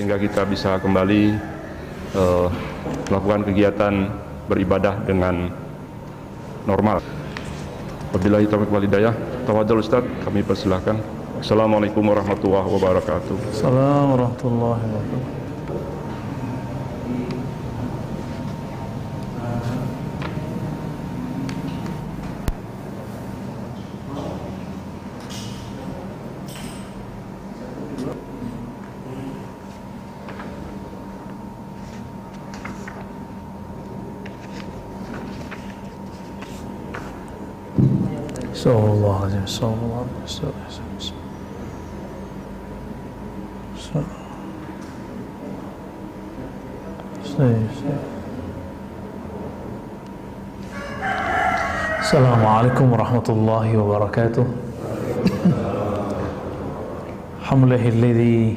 sehingga kita bisa kembali melakukan kegiatan beribadah dengan normal. Wabillahi taufiq wal hidayah. Tafadhol Ustaz, kami persilahkan. Assalamualaikum warahmatullahi wabarakatuh. Assalamualaikum warahmatullahi wabarakatuh. Sallallahu alaihi wasallam. Assalamualaikum warahmatullahi wabarakatuh. Alhamdulillahilladzi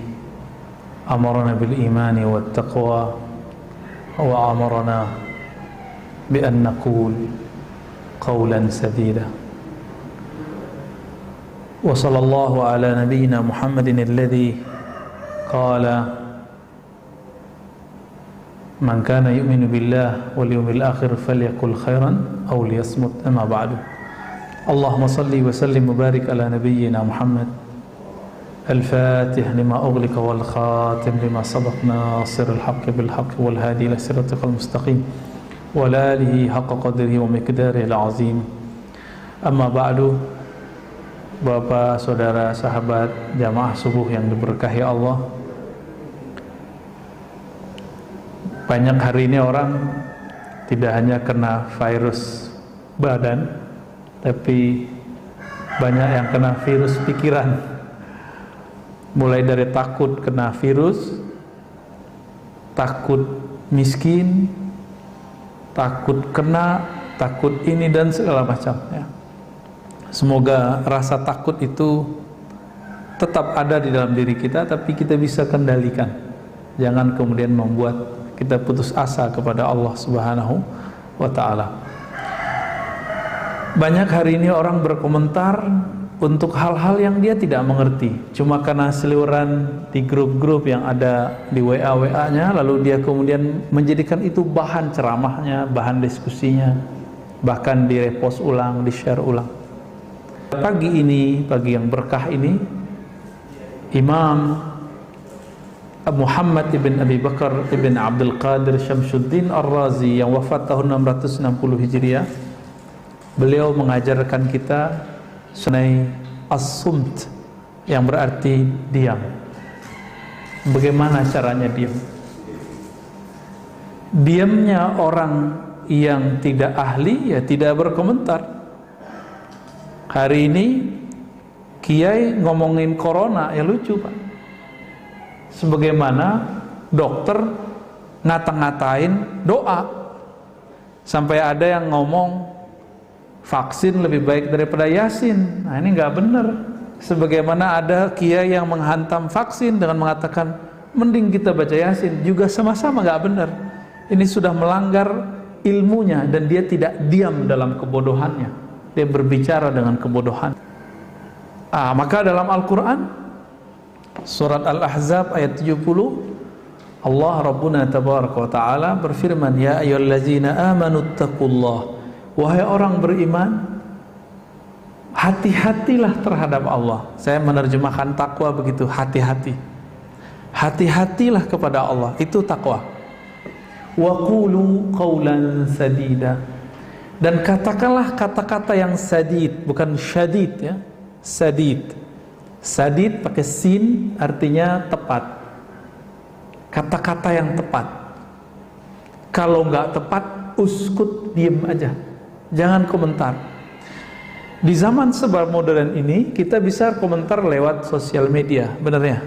amarna bil imani wat taqwa wa amarna bi an naqul qawlan sadida. Wa sallallahu ala nabiyyina Muhammadin alladzi qala man kana yu'minu billah wal yawmil akhir falyakul khairan aw liyasmut. Amma ba'du. Allahumma salli wa sallim wa barik ala nabiyyina Muhammad al-fatih lima ughliqa wal khatim lima sabaq nasiril haqqi bil haqqi wal hadi ila siratikal mustaqim wa alihi haqqa qadrihi wa miqdarihi al-azim. Amma ba'du. Bapak, saudara, sahabat jamaah subuh yang diberkahi Allah, banyak hari ini orang tidak hanya kena virus badan, tapi banyak yang kena virus pikiran. Mulai dari takut kena virus, takut miskin, takut kena, takut ini dan segala macam ya. Semoga rasa takut itu tetap ada di dalam diri kita, tapi kita bisa kendalikan. Jangan kemudian membuat kita putus asa kepada Allah Subhanahu wa ta'ala. Banyak hari ini orang berkomentar untuk hal-hal yang dia tidak mengerti, cuma karena seliweran di grup-grup yang ada di WA-nya, lalu dia kemudian menjadikan itu bahan ceramahnya, bahan diskusinya, bahkan di-repost ulang, di-share ulang. Pagi ini, pagi yang berkah ini, Imam Muhammad ibn Abi Bakar ibn Abdul Qadir Syamsuddin Ar-Razi yang wafat tahun 660 Hijriah, beliau mengajarkan kita sunai as-sumt, yang berarti diam. Bagaimana caranya diam? Diamnya orang yang tidak ahli ya tidak berkomentar. Hari ini kiai ngomongin corona ya lucu Pak. Sebagaimana dokter ngata-ngatain doa, sampai ada yang ngomong vaksin lebih baik daripada yasin. Nah ini nggak benar. Sebagaimana ada kiai yang menghantam vaksin dengan mengatakan mending kita baca yasin, juga sama-sama nggak benar. Ini sudah melanggar ilmunya dan dia tidak diam dalam kebodohannya. Dia berbicara dengan kebodohan. Maka dalam Al-Quran surat Al-Ahzab ayat 70, Allah Rabbuna Tabaraka wa Ta'ala berfirman, ya ayyuhallazina amanu taqullah, wahai orang beriman, hati-hatilah terhadap Allah. Saya menerjemahkan takwa begitu, hati-hati. Hati-hatilah kepada Allah, itu takwa. Wa qulu qawlan sadida, dan katakanlah kata-kata yang sadid, bukan syadid ya, sadid. Sadid pakai sin artinya tepat. Kata-kata yang tepat. Kalau nggak tepat, uskut, diem aja, jangan komentar. Di zaman serba modern ini kita bisa komentar lewat sosial media, bener ya?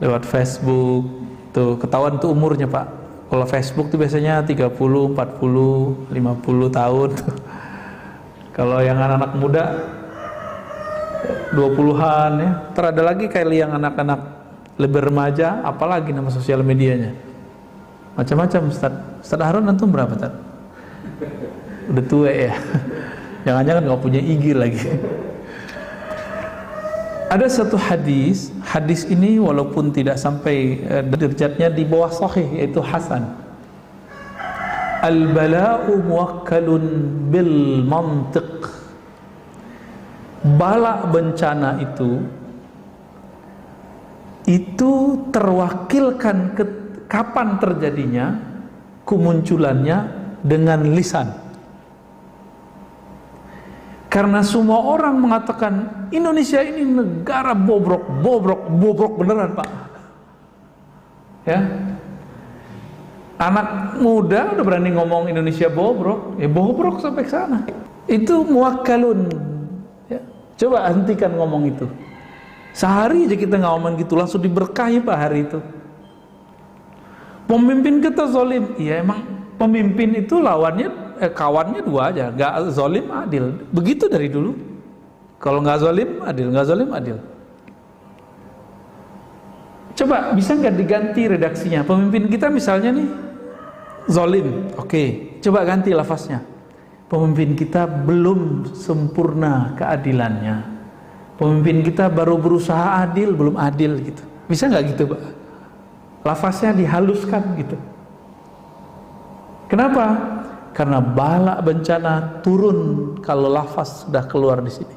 Lewat Facebook, tuh ketahuan tuh umurnya Pak. Kalau Facebook tuh biasanya 30, 40, 50 tahun. Kalau yang anak-anak muda 20-an ya. Terada lagi kayak yang anak-anak lebih remaja, apalagi nama sosial medianya. Macam-macam Ustaz. Ustaz Harun antum berapa Ustaz? Udah tua ya. Jangan-jangan nggak punya IG lagi. Ada satu hadis hadis ini walaupun tidak sampai derajatnya di bawah sahih, yaitu hasan. Al-bala'u muwakkalun bil mantiq. Bala bencana itu terwakilkan kapan terjadinya, kemunculannya dengan lisan. Karena semua orang mengatakan Indonesia ini negara bobrok beneran, Pak. Ya. Anak muda udah berani ngomong Indonesia bobrok, ya bobrok sampai ke sana. Itu muwakkalun. Ya. Coba hentikan ngomong itu. Sehari aja kita nggak ngomong gitu, langsung diberkahi Pak hari itu. Pemimpin kita zalim, iya emang pemimpin itu lawannya kawannya dua aja, nggak zalim adil. Begitu dari dulu. Kalau nggak zalim adil, nggak zalim adil. Coba bisa nggak diganti redaksinya? Pemimpin kita misalnya nih zalim, oke. Coba ganti lafaznya. Pemimpin kita belum sempurna keadilannya. Pemimpin kita baru berusaha adil, belum adil gitu. Bisa nggak gitu, Pak? Lafaznya dihaluskan gitu. Kenapa? Karena bala bencana turun kalau lafaz sudah keluar di sini.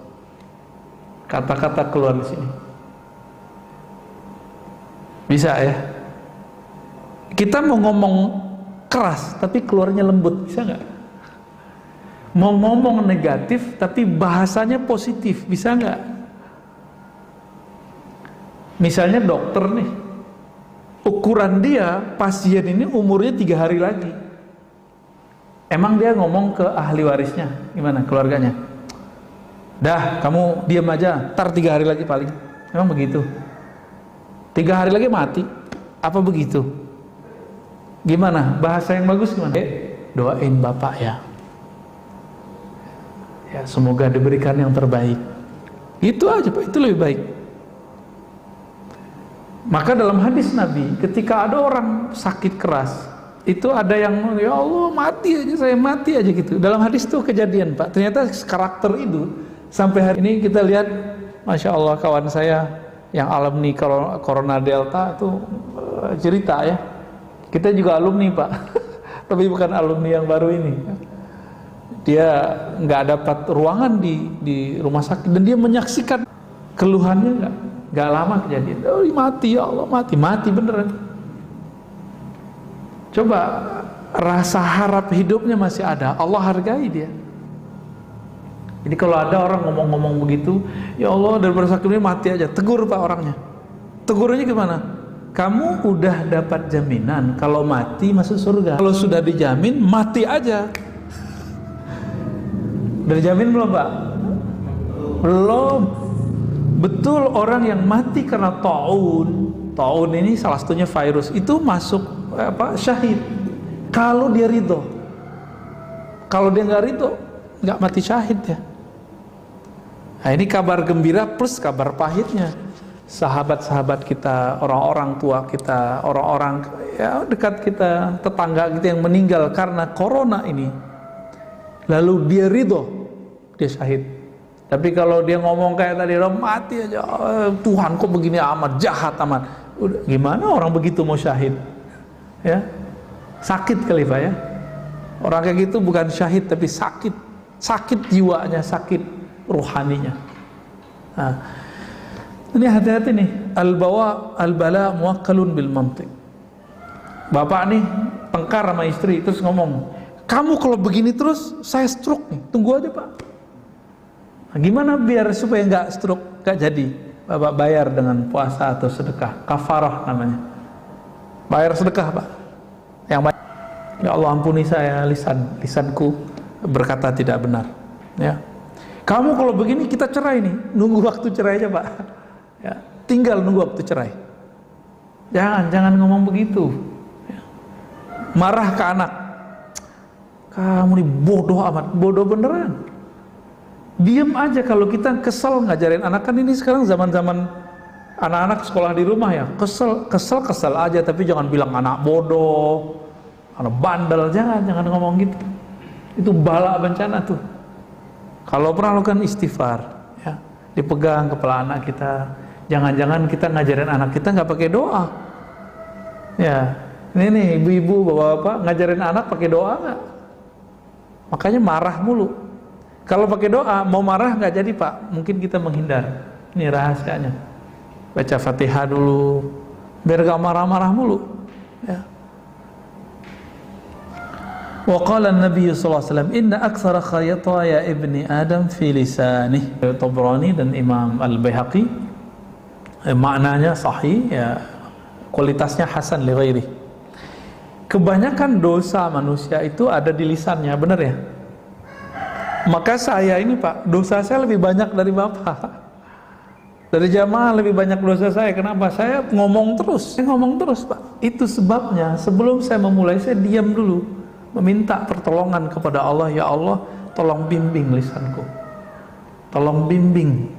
Kata-kata keluar di sini. Bisa ya? Kita mau ngomong keras tapi keluarnya lembut, bisa nggak? Mau ngomong negatif tapi bahasanya positif, bisa nggak? Misalnya dokter nih, ukuran dia pasien ini umurnya 3 hari lagi. Emang dia ngomong ke ahli warisnya, gimana keluarganya? Dah, kamu diam aja, ntar 3 hari lagi paling. Emang begitu? 3 hari lagi mati, apa begitu? Gimana? Bahasa yang bagus gimana? Doain bapak ya. Ya semoga diberikan yang terbaik. Itu aja Pak, itu lebih baik. Maka dalam hadis Nabi, ketika ada orang sakit keras, itu ada yang ya Allah mati aja, saya mati aja gitu. Dalam hadis itu kejadian Pak. Ternyata karakter itu sampai hari ini kita lihat, Masya Allah kawan saya yang alumni Corona Delta itu cerita ya. Kita juga alumni Pak, tapi bukan alumni yang baru ini. Dia nggak dapat ruangan di rumah sakit dan dia menyaksikan keluhannya nggak lama kejadian. Oh mati ya Allah, mati beneran. Coba rasa harap hidupnya masih ada, Allah hargai dia. Jadi kalau ada orang ngomong-ngomong begitu, ya Allah daripada sakit ini mati aja, tegur Pak orangnya. Tegurnya gimana? Kamu udah dapat jaminan kalau mati masuk surga. Kalau sudah dijamin mati aja. Udah dijamin belum Pak? Belum. Betul, orang yang mati karena taun ini salah satunya virus, itu masuk syahid kalau dia ridho. Kalau dia nggak ridho, nggak mati syahid ya. Nah ini kabar gembira plus kabar pahitnya. Sahabat-sahabat kita, orang-orang tua kita, orang-orang ya dekat kita, tetangga kita yang meninggal karena corona ini, lalu dia ridho, dia syahid. Tapi kalau dia ngomong kayak tadi, mati aja, Tuhan kok begini amat, jahat amat. Udah, gimana orang begitu mau syahid? Ya, sakit kali Pak ya. Orang kayak gitu bukan syahid tapi sakit jiwanya, sakit rohaninya. Nah, ini hati-hati nih, al-bala muwakkalun bil mantiq. Bapak nih tengkar sama istri terus ngomong, kamu kalau begini terus saya stroke nih, tunggu aja Pak. Nah, gimana biar supaya nggak stroke, nggak jadi? Bapak bayar dengan puasa atau sedekah, kafarah namanya. Bayar sedekah Pak. Yang baik. Ya Allah ampuni saya, lisanku berkata tidak benar. Ya. Kamu kalau begini kita cerai nih, nunggu waktu cerai aja Pak. Ya, tinggal nunggu waktu cerai. Jangan ngomong begitu. Ya. Marah ke anak. Kamu nih bodoh amat, bodoh beneran. Diam aja kalau kita kesel ngajarin anak. Kan ini sekarang zaman-zaman anak-anak sekolah di rumah ya, kesel aja, tapi jangan bilang anak bodoh, anak bandel, jangan ngomong gitu. Itu bala bencana tuh. Kalau pernah lakukan istighfar ya, dipegang kepala anak kita, Jangan-jangan kita ngajarin anak kita nggak pakai doa. Ya, ini nih ibu-ibu, bapak-bapak ngajarin anak pakai doa nggak? Makanya marah mulu. Kalau pakai doa mau marah nggak jadi pak. Mungkin kita menghindar. Ini rahasianya. Baca Fatihah dulu, biar gak marah-marah mulu. Ya. Wa qala an-nabiy sallallahu alaihi wasallam inna aktsara khayataya ibni adam fi lisanih. Tabrani dan Imam Al-Baihaqi, maknanya sahih ya, kualitasnya hasan li ghairi. Kebanyakan dosa manusia itu ada di lisannya, benar ya? Maka saya ini pak, dosa saya lebih banyak dari bapak. Dari jamaah lebih banyak dosa saya. Kenapa? Saya ngomong terus. Saya ngomong terus pak. Itu sebabnya sebelum saya memulai, saya diam dulu, meminta pertolongan kepada Allah. Ya Allah, tolong bimbing lisanku, tolong bimbing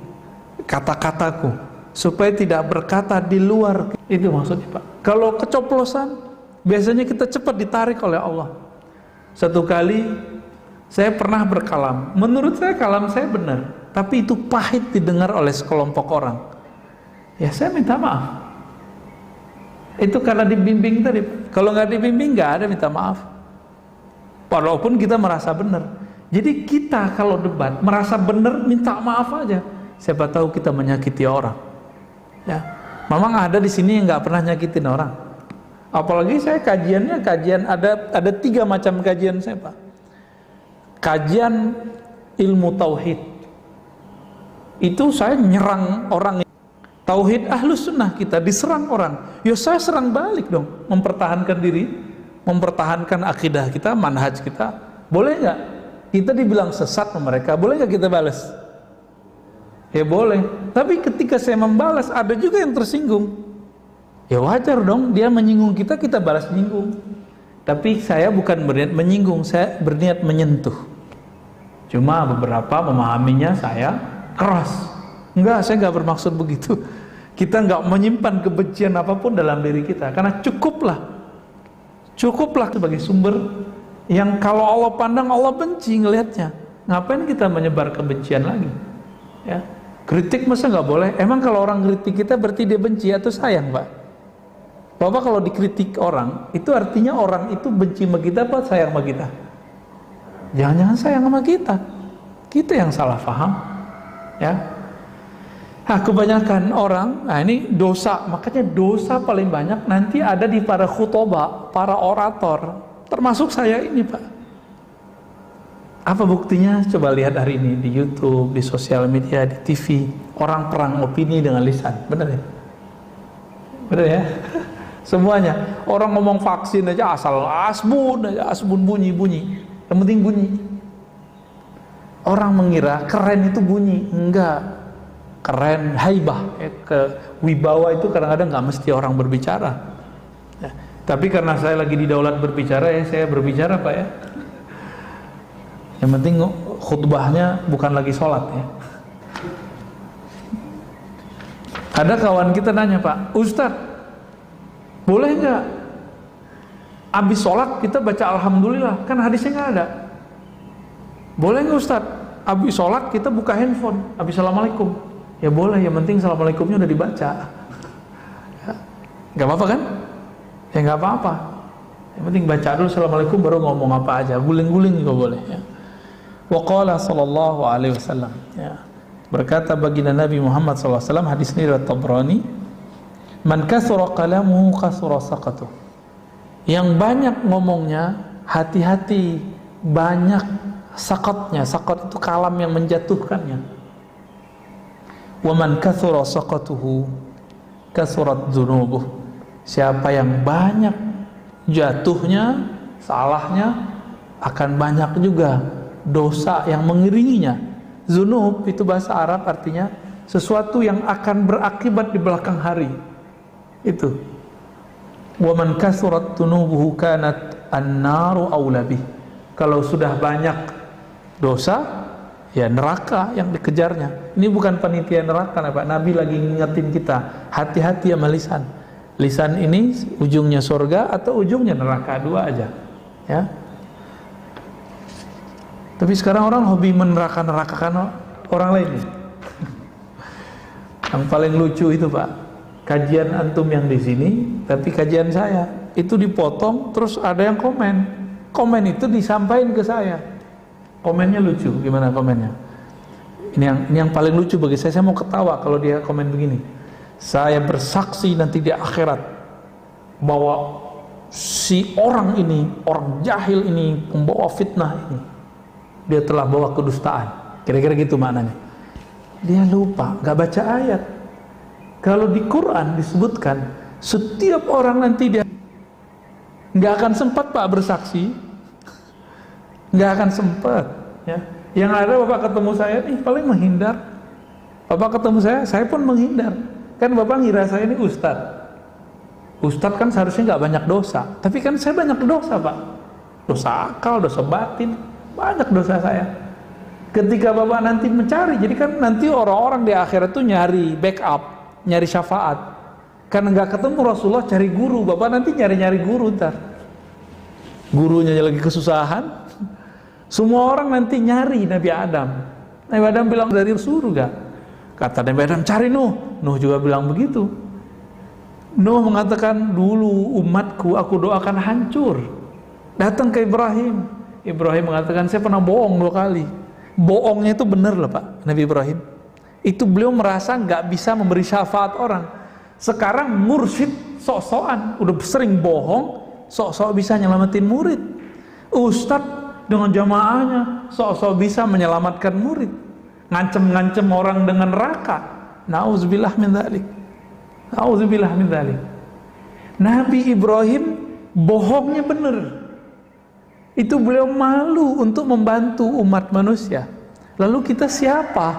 kata-kataku, supaya tidak berkata di luar. Itu maksudnya pak. Kalau kecoplosan, biasanya kita cepat ditarik oleh Allah. Satu kali saya pernah berkalam, menurut saya kalam saya benar, tapi itu pahit didengar oleh sekelompok orang. Ya saya minta maaf. Itu karena dibimbing tadi. Kalau nggak dibimbing nggak ada minta maaf. Walaupun kita merasa benar. Jadi kita kalau debat merasa benar, minta maaf aja. Siapa tahu kita menyakiti orang. Ya, memang ada di sini yang nggak pernah nyakitin orang. Apalagi saya kajiannya ada 3 macam kajian saya pak. Kajian ilmu tauhid. Itu saya nyerang orang. Tauhid ahlus sunnah kita diserang orang, ya saya serang balik dong, mempertahankan diri, mempertahankan akidah kita, manhaj kita. Boleh nggak kita dibilang sesat sama mereka? Boleh nggak kita balas? Ya boleh. Tapi ketika saya membalas, ada juga yang tersinggung. Ya wajar dong, dia menyinggung kita, kita balas menyinggung. Tapi saya bukan berniat menyinggung, saya berniat menyentuh. Cuma beberapa memahaminya saya keras. Enggak, saya enggak bermaksud begitu. Kita enggak menyimpan kebencian apapun dalam diri kita, karena cukuplah sebagai sumber yang kalau Allah pandang Allah benci ngelihatnya. Ngapain kita menyebar kebencian lagi? Ya, kritik masa enggak boleh? Emang kalau orang kritik kita berarti dia benci atau sayang, Pak? Bapak kalau dikritik orang, itu artinya orang itu benci sama kita apa sayang sama kita? Jangan-jangan sayang sama kita. Kita yang salah paham. Ya. Nah, kebanyakan orang, nah ini dosa, makanya dosa paling banyak nanti ada di para khutbah, para orator, termasuk saya ini Pak. Apa buktinya? Coba lihat hari ini di YouTube, di sosial media, di TV, orang perang opini dengan lisan, benar ya? Benar ya? Semuanya, orang ngomong vaksin aja asal asbun bunyi, yang penting bunyi. Orang mengira keren itu bunyi, enggak. Keren, haibah, wibawa itu kadang-kadang nggak mesti orang berbicara. Ya, tapi karena saya lagi didaulat berbicara ya, saya berbicara Pak ya. Yang penting khutbahnya bukan lagi sholat ya. Ada kawan kita nanya Pak, Ustadz, boleh nggak abis sholat kita baca alhamdulillah? Kan hadisnya nggak ada. Boleh nggak Ustadz, abis sholat kita buka handphone, abis assalamualaikum? Ya boleh, yang penting assalamualaikumnya udah dibaca. Ya, nggak apa-apa kan? Ya nggak apa-apa. Yang penting baca dulu assalamualaikum baru ngomong apa aja, guling-guling juga boleh. Ya. Wa qala sallallahu alaihi wasallam. Ya. Berkata baginda Nabi Muhammad sallallahu alaihi wasallam, hadis ini riwayat Tabrani, man kasura kalamuhu kasura saqatuh. Yang banyak ngomongnya, hati-hati, banyak sakatnya. Sakat itu kalam yang menjatuhkannya. Wa man kathura saqatuhu kathurat dzunubuh. Siapa yang banyak jatuhnya, salahnya, akan banyak juga dosa yang mengiringinya. Dzunub itu bahasa Arab artinya sesuatu yang akan berakibat di belakang hari. Itu. Wa man kathurat dzunubuhu kanat an-naru aula bih. Kalau sudah banyak dosa, ya neraka yang dikejarnya. Ini bukan panitia neraka Pak. Nabi lagi ngingetin kita, hati-hati sama lisan. Lisan ini ujungnya surga atau ujungnya neraka, dua aja. Ya. Tapi sekarang orang hobi meneraka-nerakakan orang lain. Yang paling lucu itu Pak, kajian antum yang di sini, tapi kajian saya itu dipotong, terus ada yang komen itu disampaikan ke saya. Komennya lucu, gimana komennya? Ini yang paling lucu bagi saya mau ketawa kalau dia komen begini. Saya bersaksi nanti di akhirat bahwa si orang ini, orang jahil ini, pembawa fitnah ini, dia telah bawa kedustaan. Kira-kira gitu maknanya. Dia lupa, gak baca ayat. Kalau di Quran disebutkan setiap orang nanti dia gak akan sempat Pak bersaksi, gak akan sempat ya. Yang ada Bapak ketemu saya nih paling menghindar. Bapak ketemu saya pun menghindar. Kan Bapak ngira saya ini Ustadz kan seharusnya gak banyak dosa, tapi kan saya banyak dosa Pak. Dosa akal, dosa batin, banyak dosa saya. Ketika Bapak nanti mencari, jadi kan nanti orang-orang di akhirat tuh nyari backup, nyari syafaat. Karena nggak ketemu Rasulullah, cari guru. Bapak nanti nyari-nyari guru ntar. Gurunya lagi kesusahan. Semua orang nanti nyari Nabi Adam. Nabi Adam bilang dari surga. Kata Nabi Adam, cari Nuh. Nuh juga bilang begitu. Nuh mengatakan, dulu umatku aku doakan hancur. Datang ke Ibrahim. Ibrahim mengatakan, saya pernah bohong 2 kali. Bohongnya itu benar loh Pak, Nabi Ibrahim. Itu beliau merasa nggak bisa memberi syafaat orang. Sekarang mursyid sok-sokan, udah sering bohong, sok-sok bisa nyelamatin murid. Ustadz dengan jamaahnya sok-sok bisa menyelamatkan murid, ngancem-ngancem orang dengan neraka. Nauzubillah min dzalik. Nauzubillah min dzalik. Nabi Ibrahim bohongnya benar. Itu beliau malu untuk membantu umat manusia. Lalu kita siapa?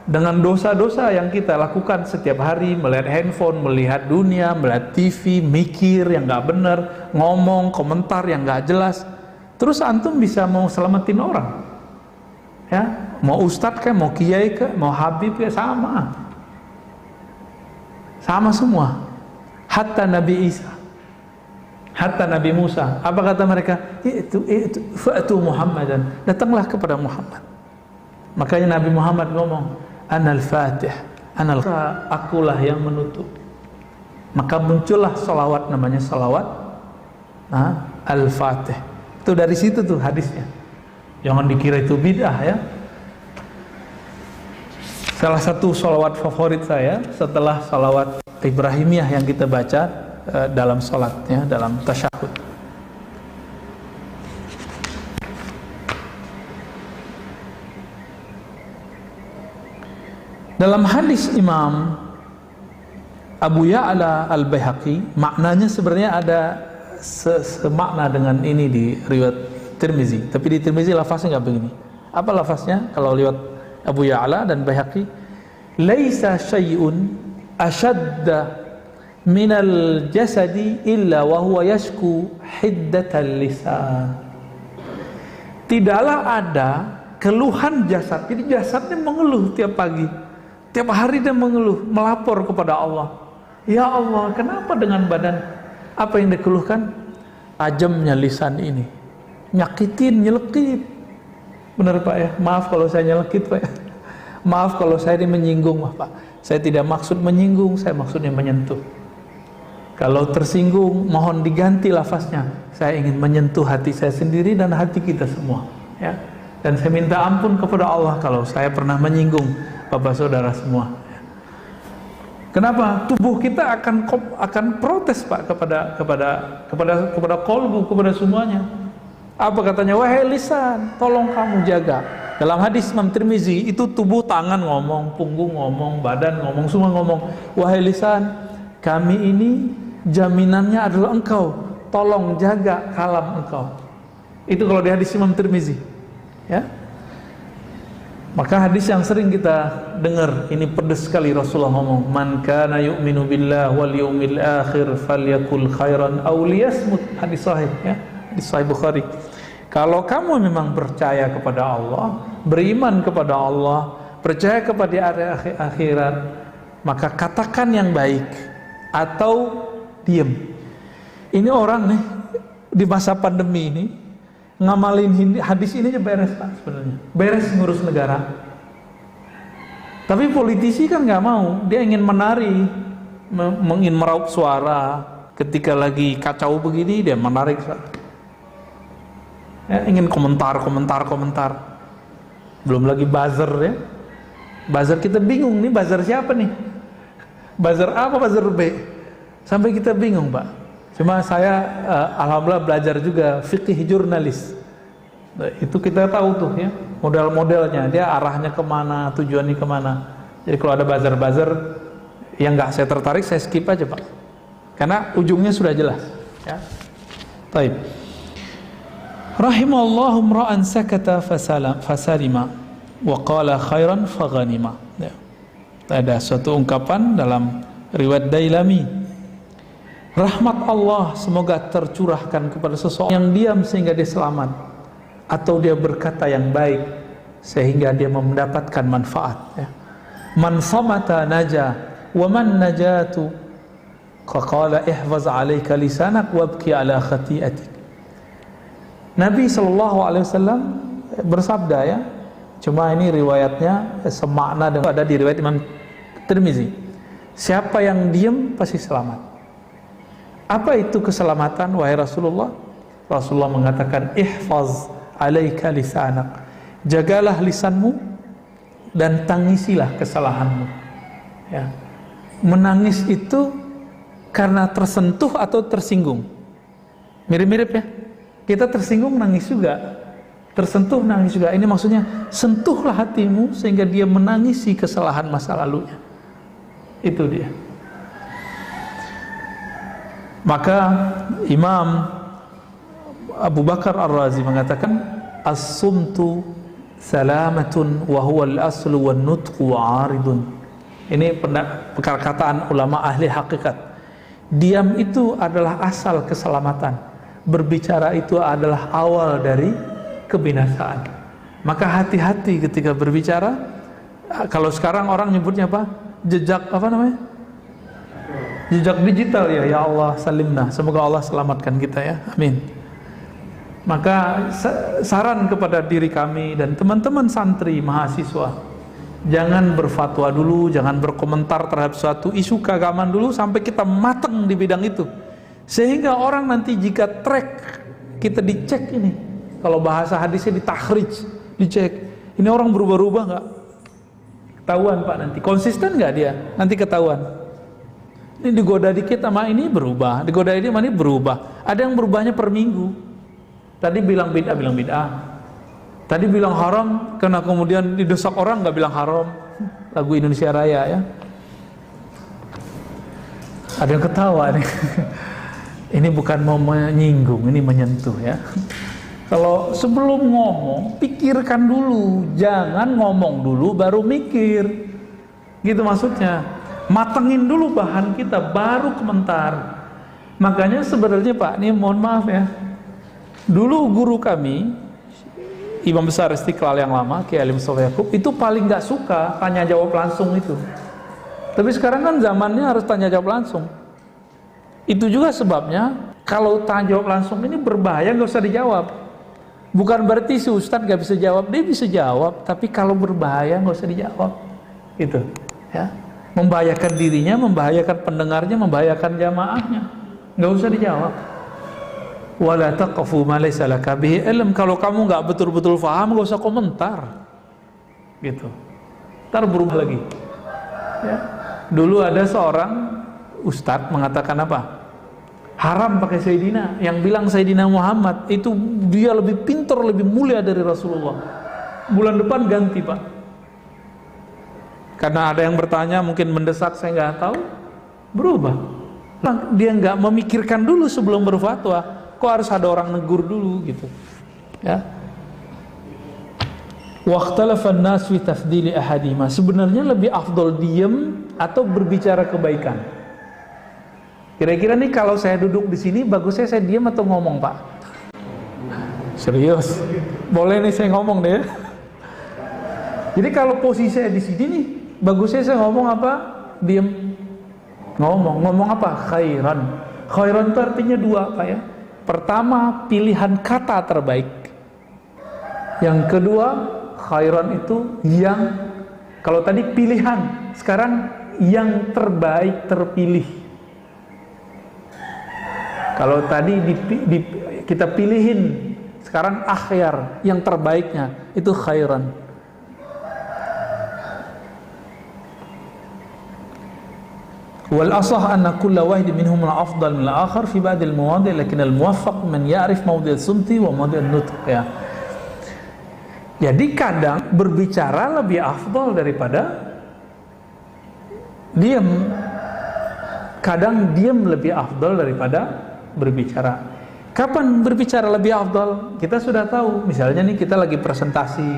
Dengan dosa-dosa yang kita lakukan setiap hari, melihat handphone, melihat dunia, melihat TV, mikir yang nggak benar, ngomong, komentar yang nggak jelas. Terus antum bisa mau selamatin orang? Ya, mau ustadz kayak, mau kiai kayak, mau habib kayak, sama semua. Hatta Nabi Isa, hatta Nabi Musa, apa kata mereka? Itu fa'tu Muhammadan, datanglah kepada Muhammad. Makanya Nabi Muhammad ngomong, Anal Fatih, akulah yang menutup. Maka muncullah salawat, namanya salawat Al-Fatih. Itu dari situ tuh hadisnya. Jangan dikira itu bid'ah ya. Salah satu salawat favorit saya setelah salawat Ibrahimiyah yang kita baca dalam salat ya, dalam tasyahud. Dalam hadis Imam Abu Ya'la Al-Baihaqi, maknanya sebenarnya ada semakna dengan ini di riwayat Tirmizi, tapi di Tirmizi lafaznya nggak begini. Apa lafaznya? Kalau riwayat Abu Ya'la dan Baihaqi, laisa syai'un ashadda minal jasadi illa wa huwa yashku hiddatal lisan. Tidaklah ada keluhan jasad. Jadi jasadnya mengeluh tiap pagi, tiap hari dia mengeluh, melapor kepada Allah. Ya Allah, kenapa dengan badan? Apa yang dikeluhkan? Tajamnya lisan ini, nyakitin, nyelekit. Benar Pak ya? Maaf kalau saya nyelekit Pak ya. Maaf kalau saya ini menyinggung Pak. Saya tidak maksud menyinggung, saya maksudnya menyentuh. Kalau tersinggung, mohon diganti lafaznya. Saya ingin menyentuh hati saya sendiri dan hati kita semua ya. Dan saya minta ampun kepada Allah kalau saya pernah menyinggung Bapak Saudara semua. Kenapa? Tubuh kita akan protes Pak kepada kolbu, kepada semuanya. Apa katanya? Wahai lisan, tolong kamu jaga. Dalam hadis Imam Tirmizi itu tubuh, tangan ngomong, punggung ngomong, badan ngomong, semua ngomong. Wahai lisan, kami ini jaminannya adalah engkau. Tolong jaga kalam engkau. Itu kalau di hadis Imam Tirmizi. Ya. Maka hadis yang sering kita dengar, ini pedes sekali Rasulullah ngomong, man kana yu'minu billah wal yawmil akhir falyakul khairan aw liyasmut. Hadis sahih ya, hadis sahih Bukhari. Kalau kamu memang percaya kepada Allah, beriman kepada Allah, percaya kepada hari akhirat, maka katakan yang baik atau diam. Ini orang nih di masa pandemi ini ngamalin hadis ini aja beres Pak sebenarnya. Beres ngurus negara. Tapi politisi kan nggak mau, dia ingin menari, ingin meraup suara. Ketika lagi kacau begini dia menarik, ya, ingin komentar. Belum lagi buzzer ya, buzzer kita bingung nih, buzzer siapa nih, buzzer A apa buzzer B, sampai kita bingung Pak. Cuma saya alhamdulillah belajar juga fikih jurnalis. Nah, itu kita tahu tuh ya model-modelnya, dia arahnya kemana, tujuannya kemana. Jadi kalau ada buzzer-buzzer yang nggak saya tertarik, saya skip aja Pak, karena ujungnya sudah jelas ya. Baik. Rahimallahu imra'an sakata fasalima wa qala khairan faghanima. Ya. Ada suatu ungkapan dalam riwayat Dailami, rahmat Allah semoga tercurahkan kepada seseorang yang diam sehingga dia selamat, atau dia berkata yang baik sehingga dia mendapatkan manfaat ya. Man samata naja wa man najatu qala ihfaz alayka lisanak wabki ala khati'atik. Nabi SAW bersabda ya, cuma ini riwayatnya semakna dengan ada di riwayat Imam Tirmizi, siapa yang diam pasti selamat. Apa itu keselamatan wahai Rasulullah? Rasulullah mengatakan ihfaz alaika lisanak, jagalah lisanmu dan tangisilah kesalahanmu ya. Menangis itu karena tersentuh atau tersinggung, mirip-mirip ya. Kita tersinggung nangis juga, tersentuh nangis juga. Ini maksudnya sentuhlah hatimu sehingga dia menangisi kesalahan masa lalunya. Itu dia. Maka Imam Abu Bakar Ar-Razi mengatakan as-sumtu salamatun wa huwa al-aslu wan nutqu 'aridun. Ini perkataan ulama ahli hakikat. Diam itu adalah asal keselamatan. Berbicara itu adalah awal dari kebinasaan. Maka hati-hati ketika berbicara. Kalau sekarang orang nyebutnya apa? Jejak apa namanya? Jejak digital ya. Ya Allah salimna. Semoga Allah selamatkan kita ya. Amin. Maka saran kepada diri kami dan teman-teman santri mahasiswa, jangan berfatwa dulu, jangan berkomentar terhadap suatu isu keagamaan dulu sampai kita matang di bidang itu, sehingga orang nanti jika track kita dicek ini, kalau bahasa hadisnya ditakhrij, dicek ini orang berubah-ubah nggak, ketahuan Pak, nanti konsisten nggak dia, nanti ketahuan. Ini digoda dikit sama ini berubah, digoda ini sama ini berubah. Ada yang berubahnya per minggu. Tadi bilang bid'ah, tadi bilang haram, karena kemudian didesak orang nggak bilang haram. Lagu Indonesia Raya ya. Ada yang ketawa nih. Ini bukan mau menyinggung, ini menyentuh ya. Kalau sebelum ngomong, pikirkan dulu, jangan ngomong dulu baru mikir. Gitu maksudnya. Matengin dulu bahan kita baru komentar. Makanya sebenarnya Pak, ini mohon maaf ya. Dulu guru kami, Imam Besar Istiqlal yang lama, Kiai Haji Mustofa Yaqub, itu paling nggak suka tanya jawab langsung itu. Tapi sekarang kan zamannya harus tanya jawab langsung. Itu juga sebabnya kalau tanya jawab langsung ini berbahaya, nggak usah dijawab. Bukan berarti si Ustadz nggak bisa jawab, dia bisa jawab. Tapi kalau berbahaya nggak usah dijawab. Itu, ya, membahayakan dirinya, membahayakan pendengarnya, membahayakan jamaahnya, nggak usah dijawab. Wala taqfu ma laysa laka bihi ilm. Kalau kamu nggak betul-betul paham, nggak usah komentar. Gitu. Ntar berubah lagi. Ya. Dulu ada seorang ustadz mengatakan apa? Haram pakai Sayyidina. Yang bilang Sayyidina Muhammad itu dia lebih pintar, lebih mulia dari Rasulullah. Bulan depan ganti Pak. Karena ada yang bertanya, mungkin mendesak, saya nggak tahu. Berubah. Dia nggak memikirkan dulu sebelum berfatwa. Kok harus ada orang negur dulu gitu, ya. Waqtalafan nas fi tafdili ahadima. Sebenarnya lebih afdol diam atau berbicara kebaikan. Kira-kira nih kalau saya duduk di sini, bagusnya saya diam atau ngomong Pak? Serius? Boleh nih saya ngomong deh. Jadi kalau posisi saya di sini nih, bagusnya saya ngomong apa? Diam. Ngomong apa? Khairan. Khairan itu artinya dua Pak ya. Pertama, pilihan kata terbaik. Yang kedua, khairan itu yang Kalau tadi pilihan, sekarang yang terbaik terpilih. Kalau tadi kita pilihin, sekarang akhyar, yang terbaiknya itu khairan. Wal asah anna kulla wahid minhum al-afdal min al-akhar fi ba'd al-mawadi' lakin al-muwaffaq man ya'rif mawdi' al-sumti wa mawdi' al-nutq, ya. Jadi kadang berbicara lebih afdal daripada diam. Kadang diam lebih afdal daripada berbicara. Kapan berbicara lebih afdal? Kita sudah tahu. Misalnya nih kita lagi presentasi,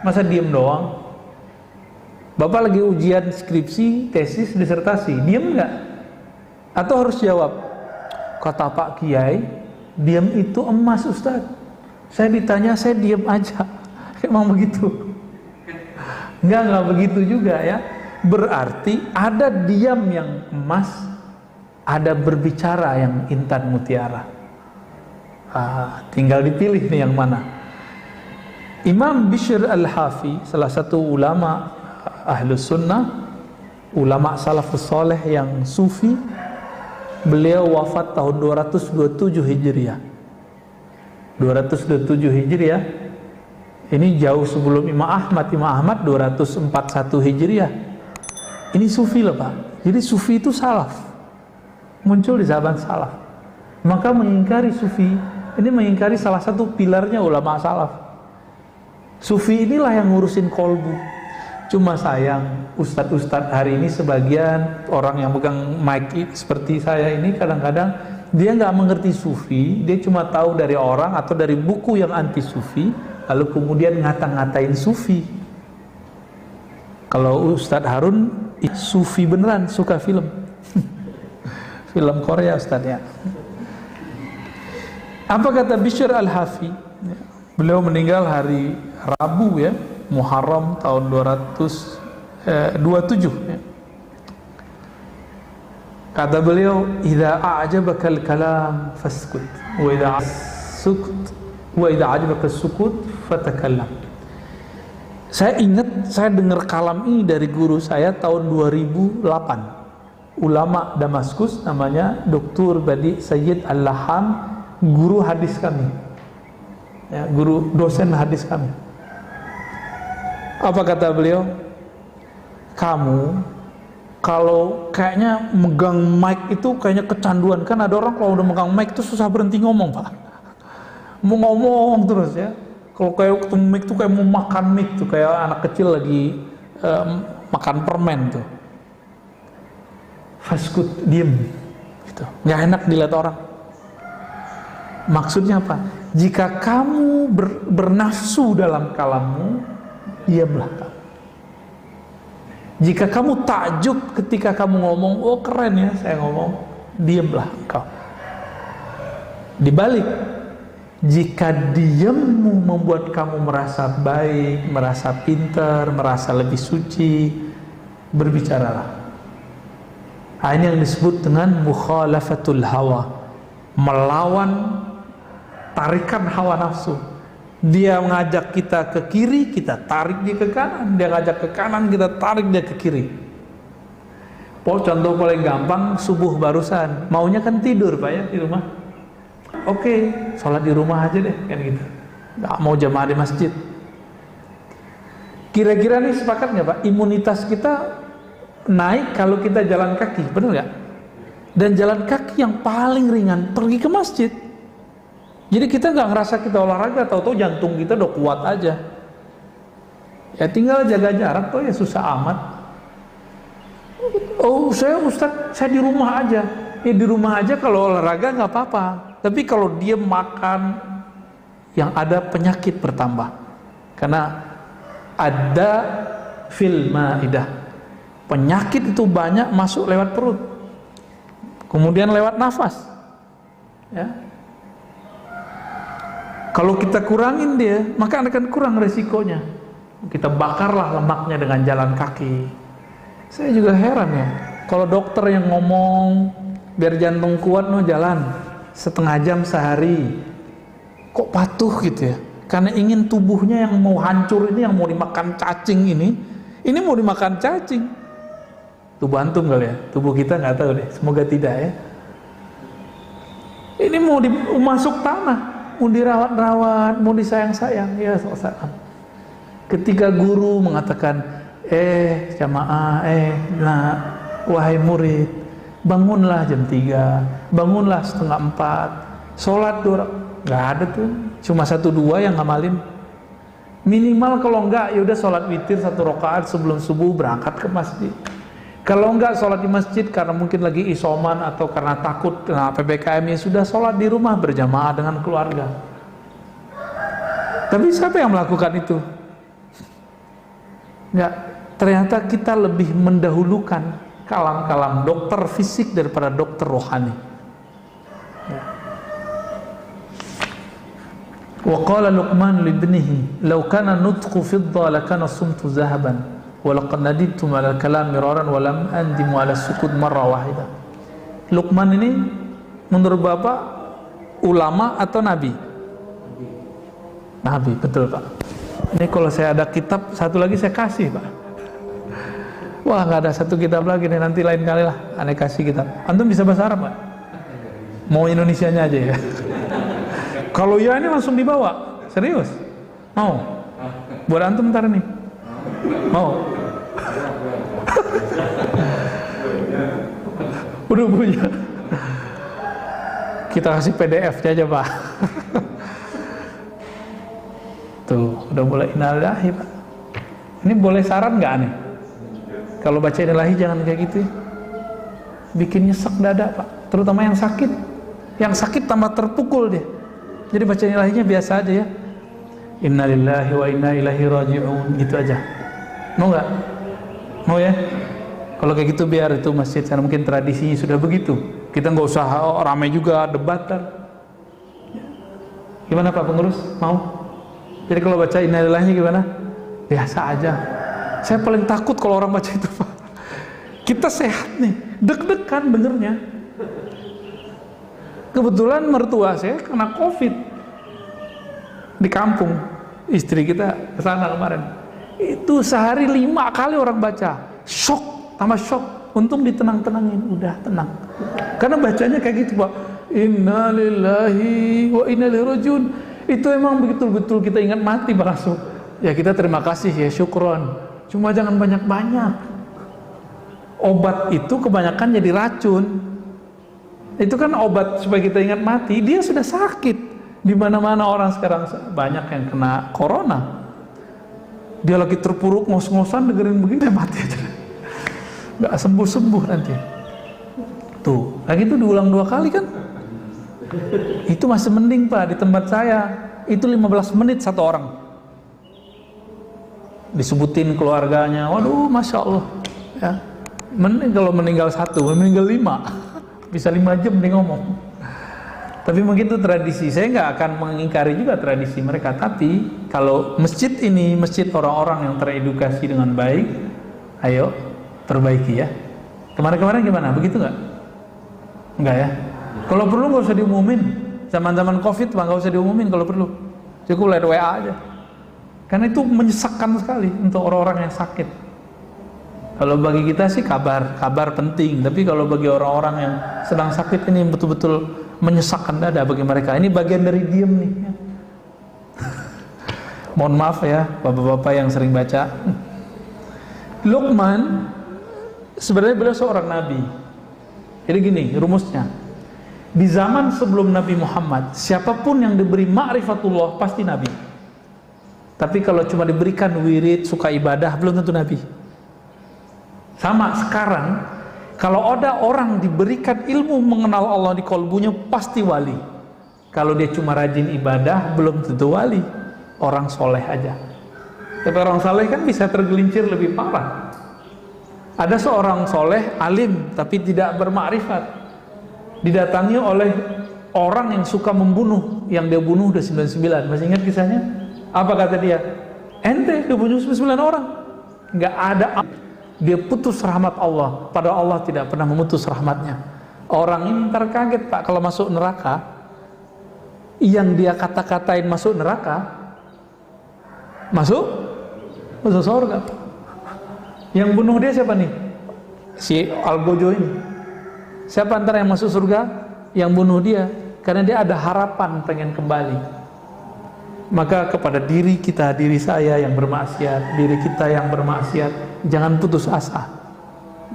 masa diam doang? Bapak lagi ujian skripsi, tesis, disertasi, diam nggak? Atau harus jawab? Kata Pak Kiai, diam itu emas, Ustaz. Saya ditanya, saya diam aja. Emang begitu? Nggak begitu juga, ya. Berarti ada diam yang emas, ada berbicara yang intan mutiara. Tinggal dipilih nih yang mana. Imam Bishr al-Hafi, salah satu ulama Ahlus Sunnah, ulama salafus soleh yang sufi, beliau wafat tahun 227 Hijriah. 227 Hijriah. Ini jauh sebelum Imam Ahmad. Imam Ahmad 241 Hijriah. Ini sufi loh, Pak. Jadi sufi itu salaf, muncul di zaman salaf. Maka mengingkari sufi, ini mengingkari salah satu pilarnya ulama salaf. Sufi inilah yang ngurusin kolbu. Cuma sayang, ustadz-ustadz hari ini sebagian orang yang pegang mic seperti saya ini kadang-kadang dia nggak mengerti sufi, dia cuma tahu dari orang atau dari buku yang anti sufi, lalu kemudian ngata-ngatain sufi. Kalau Ustadz Harun sufi beneran, suka film film Korea Ustadznya. Apa kata Bishr al-Hafi? Beliau meninggal hari Rabu, ya, Muharram tahun 227, ya. Kata beliau, "Idza a'jabaka al-kalam faskut, wa idza a'jabaka as-sukut fatakallam." Saya ingat, saya dengar kalam ini dari guru saya tahun 2008. Ulama Damaskus, namanya Dr. Badi Sayyid Al-Laham, guru hadis kami, ya, guru dosen hadis kami. Apa kata beliau? Kamu kalau kayaknya megang mic itu kayaknya kecanduan. Kan ada orang kalau udah megang mic itu susah berhenti ngomong, Pak. Mau ngomong terus, ya. Kalau kayak ketemu mic tuh kayak mau makan mic tuh, kayak anak kecil lagi makan permen tuh. Faskut, diem gitu. Nggak enak dilihat orang. Maksudnya apa? Jika kamu bernafsu dalam kalammu, diamlah kamu. Jika kamu takjub ketika kamu ngomong, oh keren ya saya ngomong, diamlah engkau. Dibalik, jika diammu membuat kamu merasa baik, merasa pintar, merasa lebih suci, berbicaralah. Ini yang disebut dengan mukhalafatul hawa, melawan tarikan hawa nafsu. Dia mengajak kita ke kiri, kita tarik dia ke kanan. Dia ngajak ke kanan, kita tarik dia ke kiri. Contoh paling gampang, subuh barusan, maunya kan tidur, Pak, ya, di rumah. Oke, sholat di rumah aja deh, kan gitu. Nggak mau jamaah di masjid. Kira-kira nih sepakat nggak, Pak? Imunitas kita naik kalau kita jalan kaki, benar nggak? Dan jalan kaki yang paling ringan, pergi ke masjid. Jadi kita nggak ngerasa kita olahraga, tahu-tahu jantung kita udah kuat aja. Ya tinggal jaga jarak tuh, ya susah amat. Oh saya Ustadz, saya di rumah aja. Ya di rumah aja kalau olahraga nggak apa-apa. Tapi kalau dia makan, yang ada penyakit bertambah. Karena ada fil maidah, penyakit itu banyak masuk lewat perut, kemudian lewat nafas, ya. Kalau kita kurangin dia, maka akan kurang resikonya. Kita bakarlah lemaknya dengan jalan kaki. Saya juga heran, ya, kalau dokter yang ngomong biar jantung kuat no jalan setengah jam sehari, kok patuh gitu ya? Karena ingin tubuhnya yang mau hancur ini, yang mau dimakan cacing ini Ini mau dimakan cacing. Tubuh antum kali ya, tubuh kita nggak tahu deh, semoga tidak ya. Ini mau masuk tanah, mau dirawat-rawat, mau disayang-sayang, ya saat. Ketika guru mengatakan, jamaah, nah, wahai murid, bangunlah jam 3, bangunlah setengah 4, sholat 2, nggak ada tuh, cuma 1-2 yang ngamalin. Minimal kalau enggak, ya udah sholat witir 1 rakaat sebelum subuh berangkat ke masjid. Kalau enggak sholat di masjid karena mungkin lagi isoman atau karena takut kena PPKM, ya sudah sholat di rumah berjamaah dengan keluarga. Tapi siapa yang melakukan itu? Enggak, ternyata kita lebih mendahulukan kalam-kalam dokter fisik daripada dokter rohani. Ya. Wa qala Luqman li ibnihi law kana nutqu fidda lakana sumtu zahaban walaqad nadibtum ala kalam miraran wa lam andimu ala sukut marra wahida. Luqman ini menurut Bapak ulama atau nabi? Nabi, betul Pak. Ini kalau saya ada kitab satu lagi saya kasih Pak. Wah, nggak ada satu kitab lagi nih, nanti lain kali lah aneh kasih kitab. Antum bisa bahasa Arab Pak? Mau Indonesianya aja ya. Kalau ya ini langsung dibawa, serius? Mau? Buat antum ntar nih. Mau? Udah punya. Kita kasih PDF aja Pak. Tuh, udah mulai innalillahi Pak. Ini boleh saran nggak nih? Kalau baca innalillahi jangan kayak gitu ya. Bikin nyesek dada Pak. Terutama yang sakit. Yang sakit tambah terpukul dia. Jadi baca innalillahinya biasa aja ya. Innalillahi wa inna ilaihi raji'un, gitu aja. Mau nggak? Mau ya? Kalau kayak gitu biar itu masjid karena mungkin tradisinya sudah begitu. Kita nggak usah ramai juga debatan. Gimana Pak pengurus? Mau? Jadi kalau baca innalillahi gimana? Biasa aja. Saya paling takut kalau orang baca itu Pak. Kita sehat nih, deg-degan dengernya. Kebetulan mertua saya kena COVID di kampung, istri kita kesana kemarin. Itu sehari 5 kali orang baca, shock, tambah shock. Untung ditenang-tenangin, udah tenang. Karena bacanya kayak gitu Pak. Innalillahi wa inna ilaihi raji'un. Itu emang betul-betul kita ingat mati Pak langsung. Ya kita terima kasih ya, syukron. Cuma jangan banyak-banyak. Obat itu kebanyakan jadi racun. Itu kan obat supaya kita ingat mati. Dia sudah sakit. Di mana-mana orang sekarang banyak yang kena corona. Dia lagi terpuruk ngos-ngosan dengerin begini mati aja. Nggak sembuh-sembuh nanti. Tuh, lagi itu diulang 2 kali kan? Itu masih mending Pak. Di tempat saya itu 15 menit 1 orang. Disebutin keluarganya. Waduh, Masya Allah ya. Mending kalau meninggal 1, meninggal 5. Bisa 5 jam nih ngomong. Tapi begitu tradisi. Saya nggak akan mengingkari juga tradisi mereka. Tapi kalau masjid ini masjid orang-orang yang teredukasi dengan baik, ayo perbaiki ya. Kemarin-kemarin gimana? Begitu nggak? Nggak ya? Kalau perlu nggak usah diumumin. Zaman-zaman COVID Pak, nggak usah diumumin kalau perlu. Cukup lewat WA aja. Karena itu menyesakkan sekali untuk orang-orang yang sakit. Kalau bagi kita sih kabar penting. Tapi kalau bagi orang-orang yang sedang sakit ini betul-betul menyesakkan dada bagi mereka. Ini bagian dari diem nih. Mohon maaf ya bapak-bapak yang sering baca. Luqman sebenarnya beliau seorang nabi. Jadi gini rumusnya. Di zaman sebelum Nabi Muhammad, siapapun yang diberi ma'rifatullah pasti nabi. Tapi kalau cuma diberikan wirid, suka ibadah, belum tentu nabi. Sama sekarang, kalau ada orang diberikan ilmu mengenal Allah di kolbunya, pasti wali. Kalau dia cuma rajin ibadah, belum tentu wali. Orang soleh aja. Tapi orang soleh kan bisa tergelincir lebih parah. Ada seorang soleh, alim, tapi tidak bermakrifat. Didatangi oleh orang yang suka membunuh. Yang dia bunuh udah 99. Masih ingat kisahnya? Apa kata dia? Ente udah bunuh 99 orang. Nggak ada. Dia putus rahmat Allah. Padahal Allah tidak pernah memutus rahmatnya. Orang ini ntar kaget Pak kalau masuk neraka. Yang dia kata-katain masuk neraka, masuk surga. Yang bunuh dia siapa nih? Si Algojo ini. Siapa antara yang masuk surga? Yang bunuh dia, karena dia ada harapan pengen kembali. Maka kepada diri kita, diri saya yang bermaksiat, diri kita yang bermaksiat, jangan putus asa.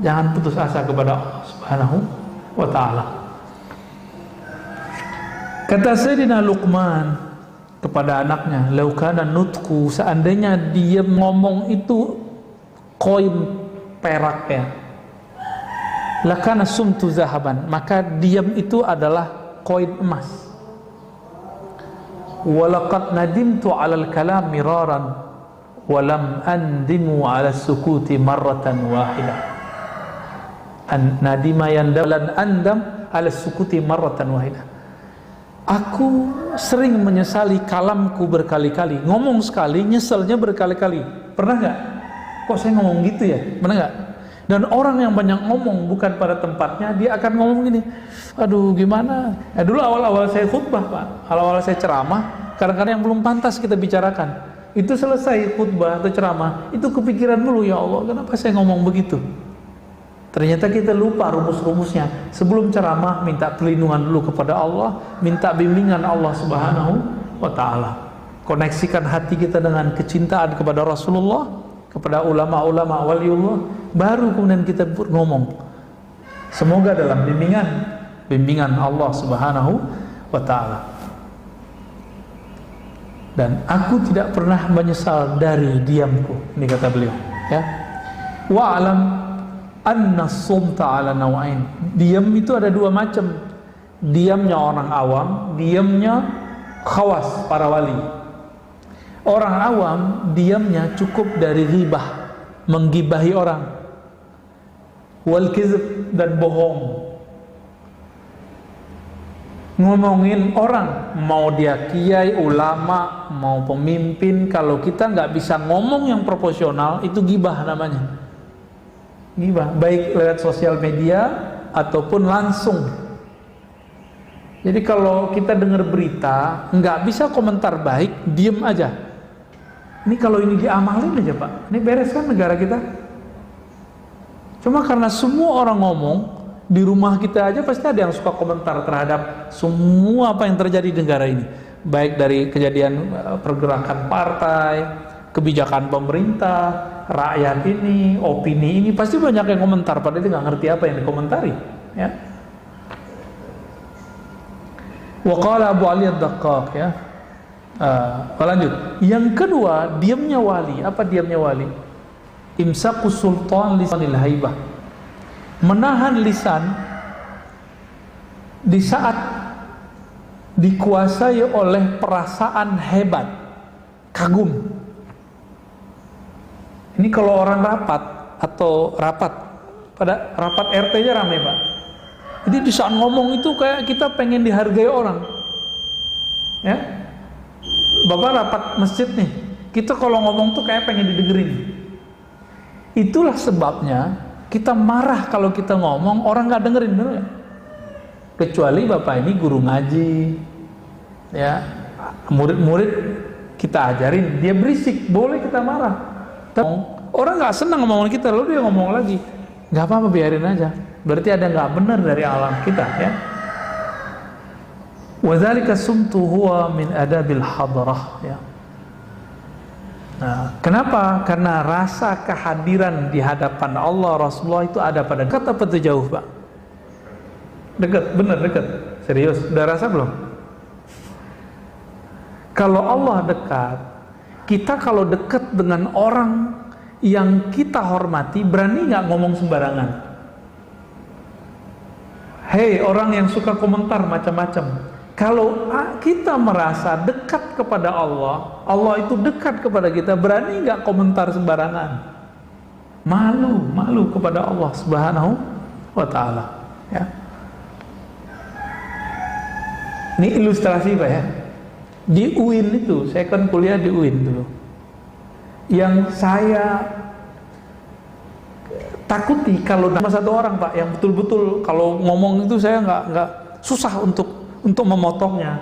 Jangan putus asa kepada Allah Subhanahu wa ta'ala. Kata Sayyidina Luqman kepada anaknya, "Lau kana nutku," seandainya dia ngomong itu koin perak ya, lakana sumtu zahaban, maka diam itu adalah koin emas. Walaqad nadimtu 'alal kalam miraran walam andimu 'ala sukuti marratan wahidah. Nadima yandalan andam 'ala sukuti marratan wahidah. Aku sering menyesali kalamku berkali-kali. Ngomong sekali, nyeselnya berkali-kali. Pernah nggak? Kok saya ngomong gitu ya? Pernah nggak? Dan orang yang banyak ngomong bukan pada tempatnya, dia akan ngomong gini, aduh gimana? Dulu awal-awal saya khutbah Pak, awal-awal saya ceramah, kadang-kadang yang belum pantas kita bicarakan. Itu selesai khutbah atau ceramah, itu kepikiran dulu, ya Allah, kenapa saya ngomong begitu? Ternyata kita lupa rumus-rumusnya. Sebelum ceramah, minta perlindungan dulu kepada Allah, minta bimbingan Allah Subhanahu wa ta'ala. Koneksikan hati kita dengan kecintaan kepada Rasulullah, kepada ulama-ulama waliullah, baru kemudian kita ngomong. Semoga dalam bimbingan Allah Subhanahu wa ta'ala. Dan aku tidak pernah menyesal dari diamku, ini kata beliau, ya. Wa'alam anna sumta ala nawain. Diam itu ada dua macam. Diamnya orang awam, diamnya khawas, para wali. Orang awam diamnya cukup dari ghibah, menggibahi orang, wal kizb, dan bohong, ngomongin orang, mau dia kiai, ulama, mau pemimpin. Kalau kita nggak bisa ngomong yang proporsional, itu ghibah namanya. Ghibah, baik lewat sosial media ataupun langsung. Jadi kalau kita dengar berita, nggak bisa komentar baik, diem aja. Ini kalau ini diamalin aja Pak, ini beres kan negara kita. Cuma karena semua orang ngomong, di rumah kita aja pasti ada yang suka komentar terhadap semua apa yang terjadi di negara ini. Baik dari kejadian pergerakan partai, kebijakan pemerintah, rakyat ini, opini ini, pasti banyak yang komentar, padahal dia nggak ngerti apa yang dikomentari, ya. Waqala Abu Ali Ad-Daqqaq, ya. Lanjut. Yang kedua, diamnya wali. Apa diamnya wali? Imsaku sultan lisanil haibah. Menahan lisan di saat dikuasai oleh perasaan hebat, kagum. Ini kalau orang rapat atau pada rapat RT-nya ramai Pak. Jadi di saat ngomong itu kayak kita pengen dihargai orang, ya. Bapak rapat masjid nih, kita kalau ngomong tuh kayak pengen didengerin. Itulah sebabnya kita marah kalau kita ngomong orang nggak dengerin, bener gak? Kecuali Bapak ini guru ngaji, ya, murid-murid kita ajarin, dia berisik, boleh kita marah. Orang nggak senang ngomongin kita, lalu dia ngomong lagi, nggak apa-apa, biarin aja. Berarti ada nggak benar dari alam kita, ya. Wadzalika sumtu huwa min adabil hadrah, ya. Nah, kenapa? Karena rasa kehadiran di hadapan Allah, Rasulullah itu ada pada dekat apa itu jauh Pak? Dekat, benar dekat. Serius, udah rasa belum? Kalau Allah dekat, kita kalau dekat dengan orang yang kita hormati, berani nggak ngomong sembarangan? Hei orang yang suka komentar macam-macam, kalau kita merasa dekat kepada Allah, Allah itu dekat kepada kita, berani nggak komentar sembarangan? Malu kepada Allah Subhanahu wa ta'ala, ya. Ini ilustrasi Pak, ya. Di UIN itu, saya kan kuliah di UIN dulu. Yang saya takuti kalau nama satu orang Pak, yang betul-betul kalau ngomong itu saya nggak susah untuk memotongnya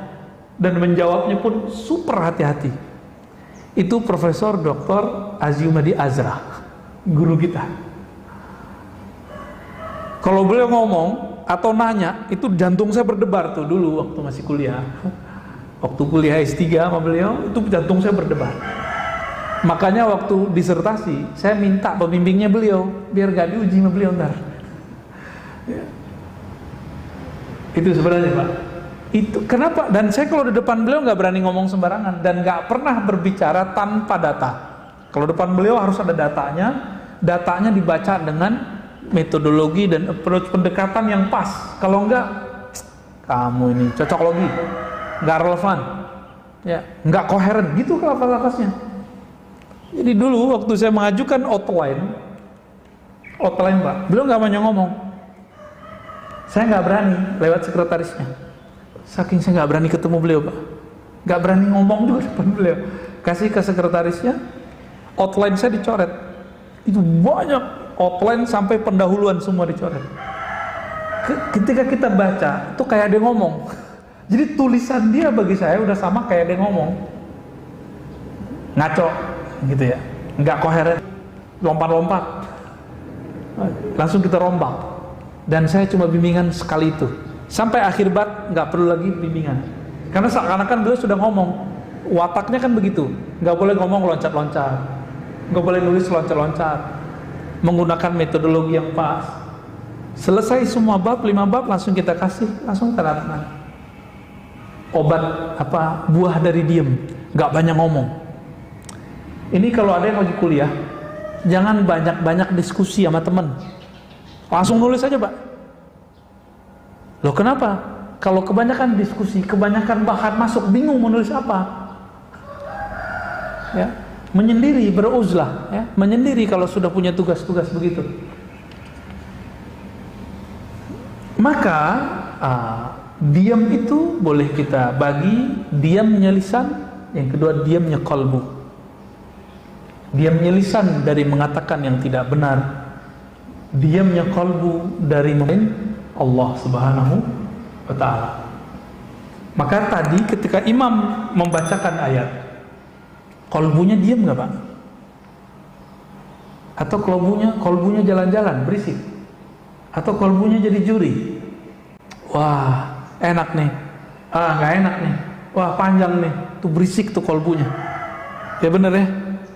dan menjawabnya pun super hati-hati. Itu Profesor Dr. Aziumadi Azra. guru kita. Kalau beliau ngomong atau nanya, itu jantung saya berdebar tuh dulu waktu masih kuliah. Waktu kuliah S3 sama beliau, itu jantung saya berdebar. Makanya waktu disertasi, saya minta pembimbingnya beliau, biar gak diuji sama beliau ntar. Ya. Itu sebenarnya Pak. Itu kenapa? Dan saya kalau di depan beliau nggak berani ngomong sembarangan dan nggak pernah berbicara tanpa data. Kalau depan beliau harus ada datanya dibaca dengan metodologi dan approach pendekatan yang pas. Kalau enggak, kamu ini cocok logi, nggak relevan, ya, nggak koheren, gitu lafaz-lafaznya. Jadi dulu waktu saya mengajukan outline Pak, beliau nggak banyak ngomong. Saya nggak berani lewat sekretarisnya. Saking saya nggak berani ketemu beliau Pak, nggak berani ngomong juga depan beliau. Kasih ke sekretarisnya, outline saya dicoret. Itu banyak. Outline sampai pendahuluan semua dicoret. Ketika kita baca, itu kayak dia ngomong. Jadi tulisan dia bagi saya udah sama kayak dia ngomong. Ngaco, gitu ya. Nggak koheren, lompat-lompat. Langsung kita rombak. Dan saya cuma bimbingan sekali itu. Sampai akhir bat nggak perlu lagi bimbingan. Karena seakan-akan beliau sudah ngomong. Wataknya kan begitu. Nggak boleh ngomong loncat-loncat. Nggak boleh nulis loncat-loncat. Menggunakan metodologi yang pas. Selesai semua bab, 5 bab langsung kita kasih, langsung tanda tangan. Obat apa? Buah dari diem, nggak banyak ngomong. Ini kalau ada yang lagi kuliah, jangan banyak-banyak diskusi sama temen. Langsung nulis aja Pak. Loh kenapa? Kalau kebanyakan diskusi, kebanyakan bahan masuk, bingung mau nulis apa. Ya. Menyendiri, beruzlah, ya, menyendiri kalau sudah punya tugas-tugas begitu. Maka diam itu boleh kita bagi diamnya lisan, yang kedua diamnya qalbu. Diamnya lisan dari mengatakan yang tidak benar, diamnya qalbu dari memain Allah Subhanahu wa ta'ala. Maka tadi ketika imam membacakan ayat, kolbunya diam nggak Pak? Atau kolbunya jalan-jalan berisik? Atau kolbunya jadi juri? Wah enak nih, nggak enak nih, wah panjang nih, tuh berisik tuh kolbunya. Ya bener ya,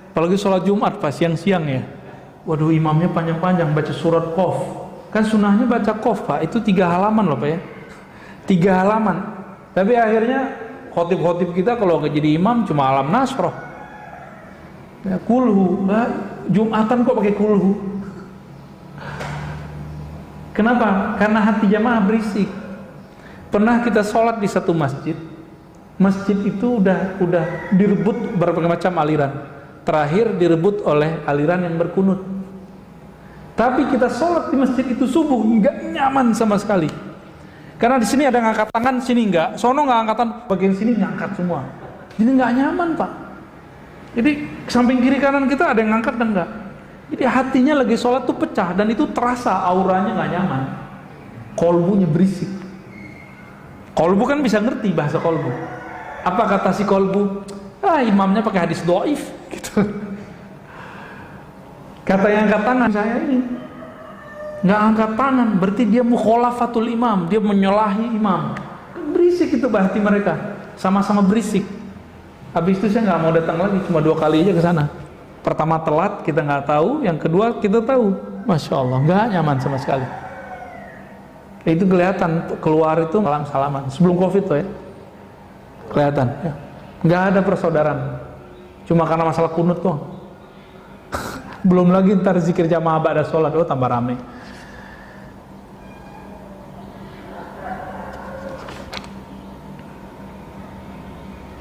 apalagi sholat Jumat pas siang-siang ya. Waduh imamnya panjang-panjang baca surat Qaf. Kan sunahnya baca Qaf Pak, itu 3 halaman loh Pak ya, 3 halaman. Tapi akhirnya khotib-khotib kita kalau nggak jadi imam cuma alam nasroh. Ya, kulhu, Jumatan kok pakai kulhu? Kenapa? Karena hati jamaah berisik. Pernah kita sholat di satu masjid. Masjid itu udah direbut berbagai macam aliran. Terakhir direbut oleh aliran yang berkunut. Tapi kita sholat di masjid itu subuh nggak nyaman sama sekali. Karena di sini ada yang angkat tangan, sini nggak. Sono nggak angkatan, bagian sini ngangkat semua. Jadi nggak nyaman Pak. Jadi samping kiri kanan kita ada yang ngangkat dan enggak. Jadi hatinya lagi sholat tuh pecah dan itu terasa auranya nggak nyaman. Kolbunya berisik. Kolbu kan bisa ngerti bahasa kolbu. Apa kata si kolbu? Imamnya pakai hadis doif gitu. Kata yang angkat tangan saya ini nggak angkat tangan, berarti dia mukhalafatul imam, dia menyalahi imam. Berisik itu hati mereka, sama-sama berisik. Habis itu saya nggak mau datang lagi, cuma 2 kali aja ke sana. Pertama telat, kita nggak tahu. Yang kedua kita tahu, masya Allah, nggak nyaman sama sekali. Itu kelihatan keluar itu salaman sebelum COVID tuh ya, kelihatan. Ya. Nggak ada persaudaraan, cuma karena masalah kunut tuh. Belum lagi ntar zikir jamaah ba'da sholat, tambah rame.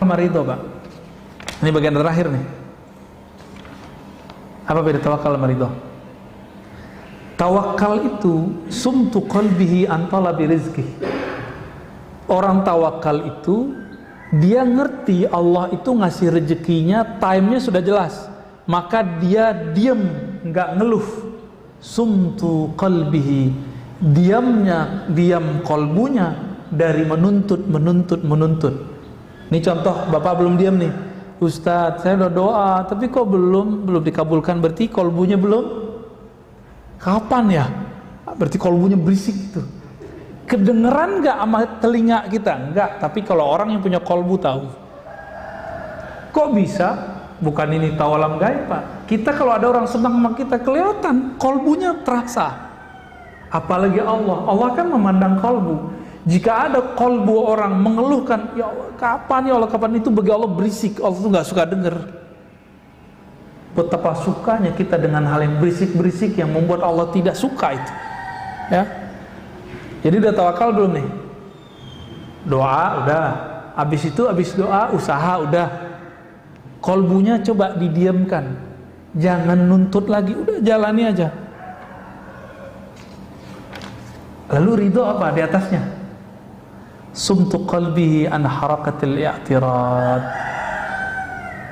Marido Pak. Ini bagian terakhir nih. Apa beda tawakal sama ridho? Tawakal itu sumtu qalbihi an talabi rizki. Orang tawakal itu dia ngerti Allah itu ngasih rezekinya, time-nya sudah jelas. Maka dia diam, nggak ngeluh. Sumtu qalbihi, diam kolbunya dari menuntut. Ini contoh, Bapak belum diam nih. Ustadz, saya udah doa, tapi kok belum dikabulkan, berarti kolbunya belum. Kapan ya? Berarti kolbunya berisik gitu. Kedengeran nggak sama telinga kita? Enggak, tapi kalau orang yang punya kolbu tahu. Kok bisa? Bukan ini tahu alam gaib, Pak. Kita kalau ada orang senang sama kita, kelihatan kolbunya terasa. Apalagi Allah. Allah kan memandang kolbu. Jika ada kolbu orang mengeluhkan, ya Allah, kapan ya Allah, kapan, itu bagi Allah berisik. Allah tuh nggak suka denger. Betapa sukanya kita dengan hal yang berisik-berisik yang membuat Allah tidak suka itu. Ya. Jadi udah tawakal belum nih? Doa udah. Habis doa, usaha udah. Kolbunya coba didiamkan. Jangan nuntut lagi, udah jalani aja. Lalu ridho apa di atasnya? Sumtu qalbihi an harakatil i'tirad.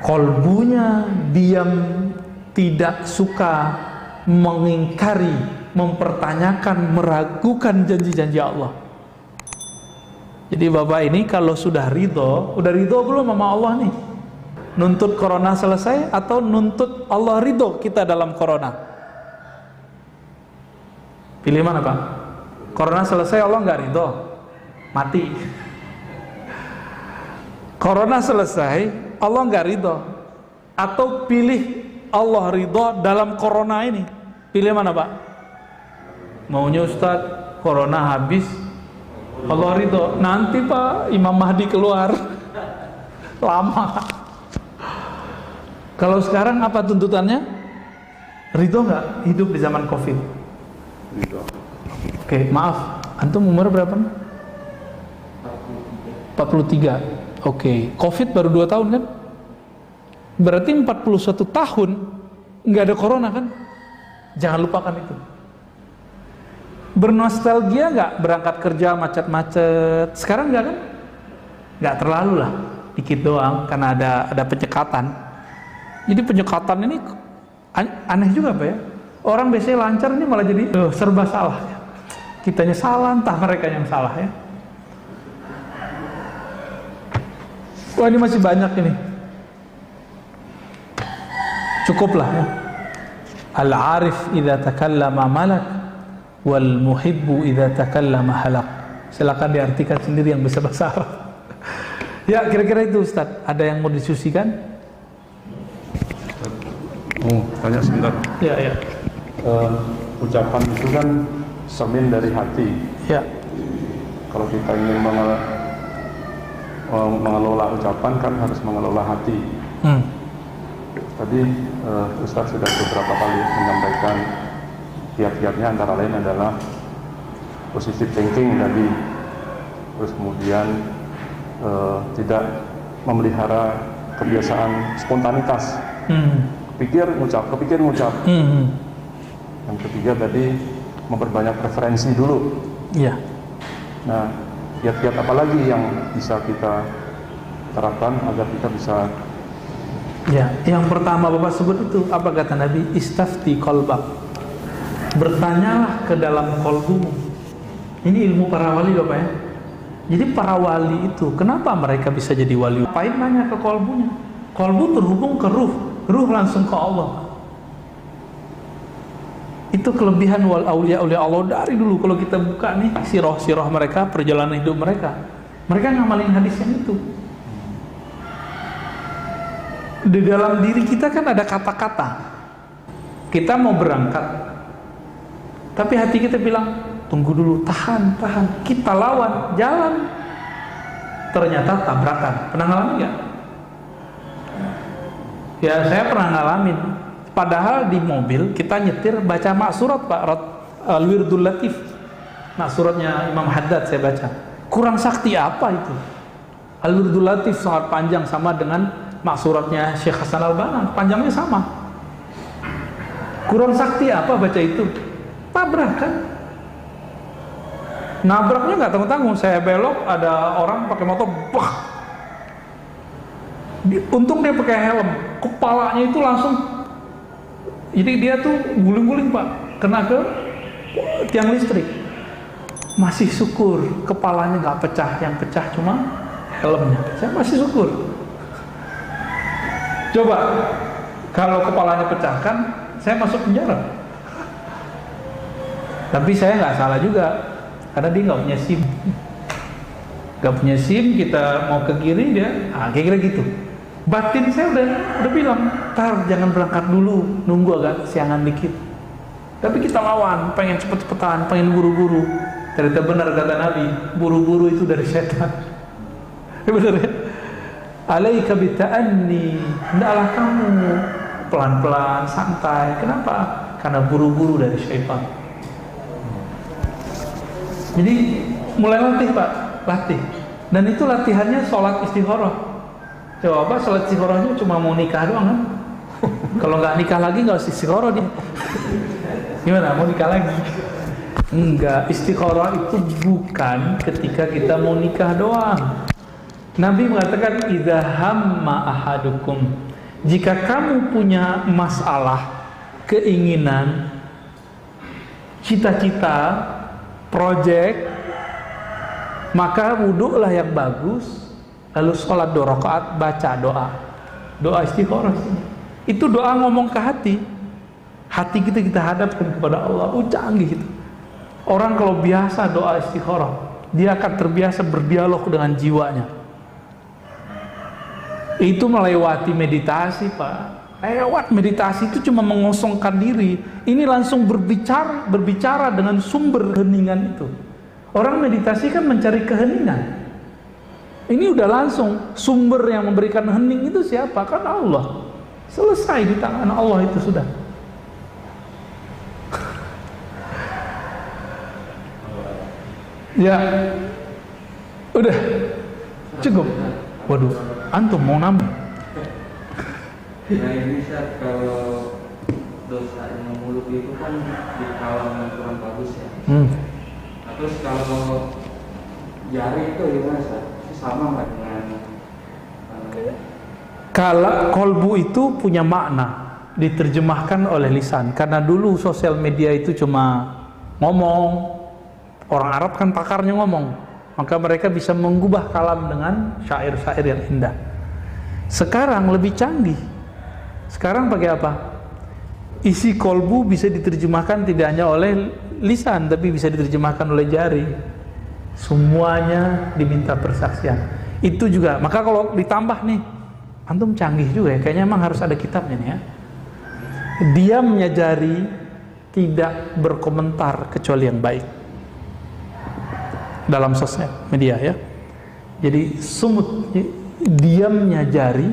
Kolbunya diam, tidak suka mengingkari, mempertanyakan, meragukan janji-janji Allah. Jadi Bapak ini kalau sudah ridho, udah ridho belum sama Allah nih? Nuntut corona selesai atau nuntut Allah ridho kita dalam corona? Pilih mana Pak? Corona selesai Allah nggak ridho, mati. Corona selesai Allah nggak ridho, atau pilih Allah ridho dalam corona ini? Pilih mana Pak? Maunya Ustadz corona habis Allah ridho, nanti Pak Imam Mahdi keluar lama. Kalau sekarang apa tuntutannya? Ridho nggak hidup di zaman Covid? Ridho. Oke, maaf, antum umur berapa? 43. Oke, Covid baru 2 tahun kan? Berarti 41 tahun nggak ada corona kan? Jangan lupakan itu. Bernostalgia nggak berangkat kerja macet-macet? Sekarang nggak kan? Nggak terlalu lah, dikit doang karena ada penyekatan. Jadi penyekatan ini aneh juga Pak ya. Orang biasanya lancar, ini malah jadi serba salah. Kitanya salah, entah mereka yang salah ya. Wah ini masih banyak ini. Cukuplah ya. Al-arif idza takallama malak wal muhibbu idza takallama halak. Silakan diartikan sendiri yang bisa bahasa Arab. Ya kira-kira itu Ustaz. Ada yang mau diskusikan? Tanya sebentar. Ya. Ucapan itu kan cermin dari hati. Ya. Kalau kita ingin mengelola ucapan kan harus mengelola hati. Tadi Ustaz sudah beberapa kali menyampaikan kiat-kiatnya, antara lain adalah positive thinking tadi. Terus kemudian tidak memelihara kebiasaan spontanitas. Kepikir ngucap. Yang ketiga tadi memperbanyak referensi dulu. Iya. Nah, kiat-kiat apa lagi yang bisa kita terapkan agar kita bisa? Ya, yang pertama Bapak sebut itu apa kata Nabi? Istafti qalbak. Bertanyalah ke dalam kolbumu. Ini ilmu para wali Bapak ya. Jadi para wali itu kenapa mereka bisa jadi wali? Ngapain nanya ke kolbunya? Kolbu terhubung ke ruh langsung ke Allah. Itu kelebihan wal aulia Allah dari dulu. Kalau kita buka nih sirah mereka, perjalanan hidup mereka ngamalin hadis yang itu. Di dalam diri kita kan ada kata-kata. Kita mau berangkat, tapi hati kita bilang tunggu dulu, tahan. Kita lawan, jalan. Ternyata tabrakan. Pernah ngalamin nggak? Ya saya pernah ngalamin. Padahal di mobil kita nyetir baca maksurat Pak, Al-Wirdul Latif. Maksuratnya Imam Haddad saya baca. Kurang sakti apa itu? Al-Wirdul Latif sangat panjang, sama dengan maksuratnya Syekh Hasan Al-Banna, panjangnya sama. Kurang sakti apa baca itu? Tabrakan. Nabraknya nggak tanggung-tanggung. Saya belok, ada orang pakai motor, bah. Untung dia pakai helm, kepalanya itu langsung. Jadi dia tuh guling-guling Pak, kena ke tiang listrik. Masih syukur kepalanya nggak pecah, yang pecah cuma helmnya. Saya masih syukur. Coba kalau kepalanya pecahkan, saya masuk penjara. Tapi saya nggak salah juga, karena dia nggak punya SIM. Nggak punya SIM, kita mau ke kiri dia, kira-kira gitu. Batin saya udah bilang, tar jangan berangkat dulu, nunggu agak siangan dikit. Tapi kita lawan, pengen cepet-cepetan, pengen buru-buru. Ternyata benar kata Nabi, buru-buru itu dari setan. Benar ya? Alaika bita'anni, hendaklah kamu pelan-pelan, santai. Kenapa? Karena buru-buru dari syaitan. Jadi mulai latih Pak, latih. Dan itu latihannya sholat istikharah. Coba sholat istikharahnya cuma mau nikah doang kan? Kalau nggak nikah lagi nggak usah istikharah dia. Gimana? Mau nikah lagi? Enggak, istikharah itu bukan ketika kita mau nikah doang. Nabi mengatakan idza hamma ahadukum, jika kamu punya masalah, keinginan, cita-cita, project, maka wudhulah yang bagus, lalu sholat 2 rakaat, baca doa istikharah. Itu doa ngomong ke hati kita hadapkan kepada Allah. Canggih itu. Orang kalau biasa doa istikharah, dia akan terbiasa berdialog dengan jiwanya. Itu melewati meditasi Pak. Lewat meditasi itu cuma mengosongkan diri. Ini langsung berbicara dengan sumber keheningan itu. Orang meditasi kan mencari keheningan. Ini udah langsung sumber yang memberikan hening itu siapa? Kan Allah. Selesai di tangan Allah itu sudah. Ya, udah cukup. Waduh, antum mau nambah? Nah ini Ustaz, kalau dosa yang mulut itu kan di kalangan kurang bagus ya. Nah, terus kalau jari itu gimana Ustaz? Sama nggak dengan kalau kolbu itu punya makna, diterjemahkan oleh lisan. Karena dulu sosial media itu cuma ngomong. Orang Arab kan pakarnya ngomong, maka mereka bisa mengubah kalam dengan syair-syair yang indah. Sekarang lebih canggih. Sekarang pakai apa? Isi kolbu bisa diterjemahkan tidak hanya oleh lisan, tapi bisa diterjemahkan oleh jari. Semuanya diminta persaksian. Itu juga. Maka kalau ditambah nih, antum canggih juga ya. Kayaknya emang harus ada kitabnya nih ya. Diamnya jari tidak berkomentar kecuali yang baik. Dalam sosial media ya. Jadi sumut, diamnya jari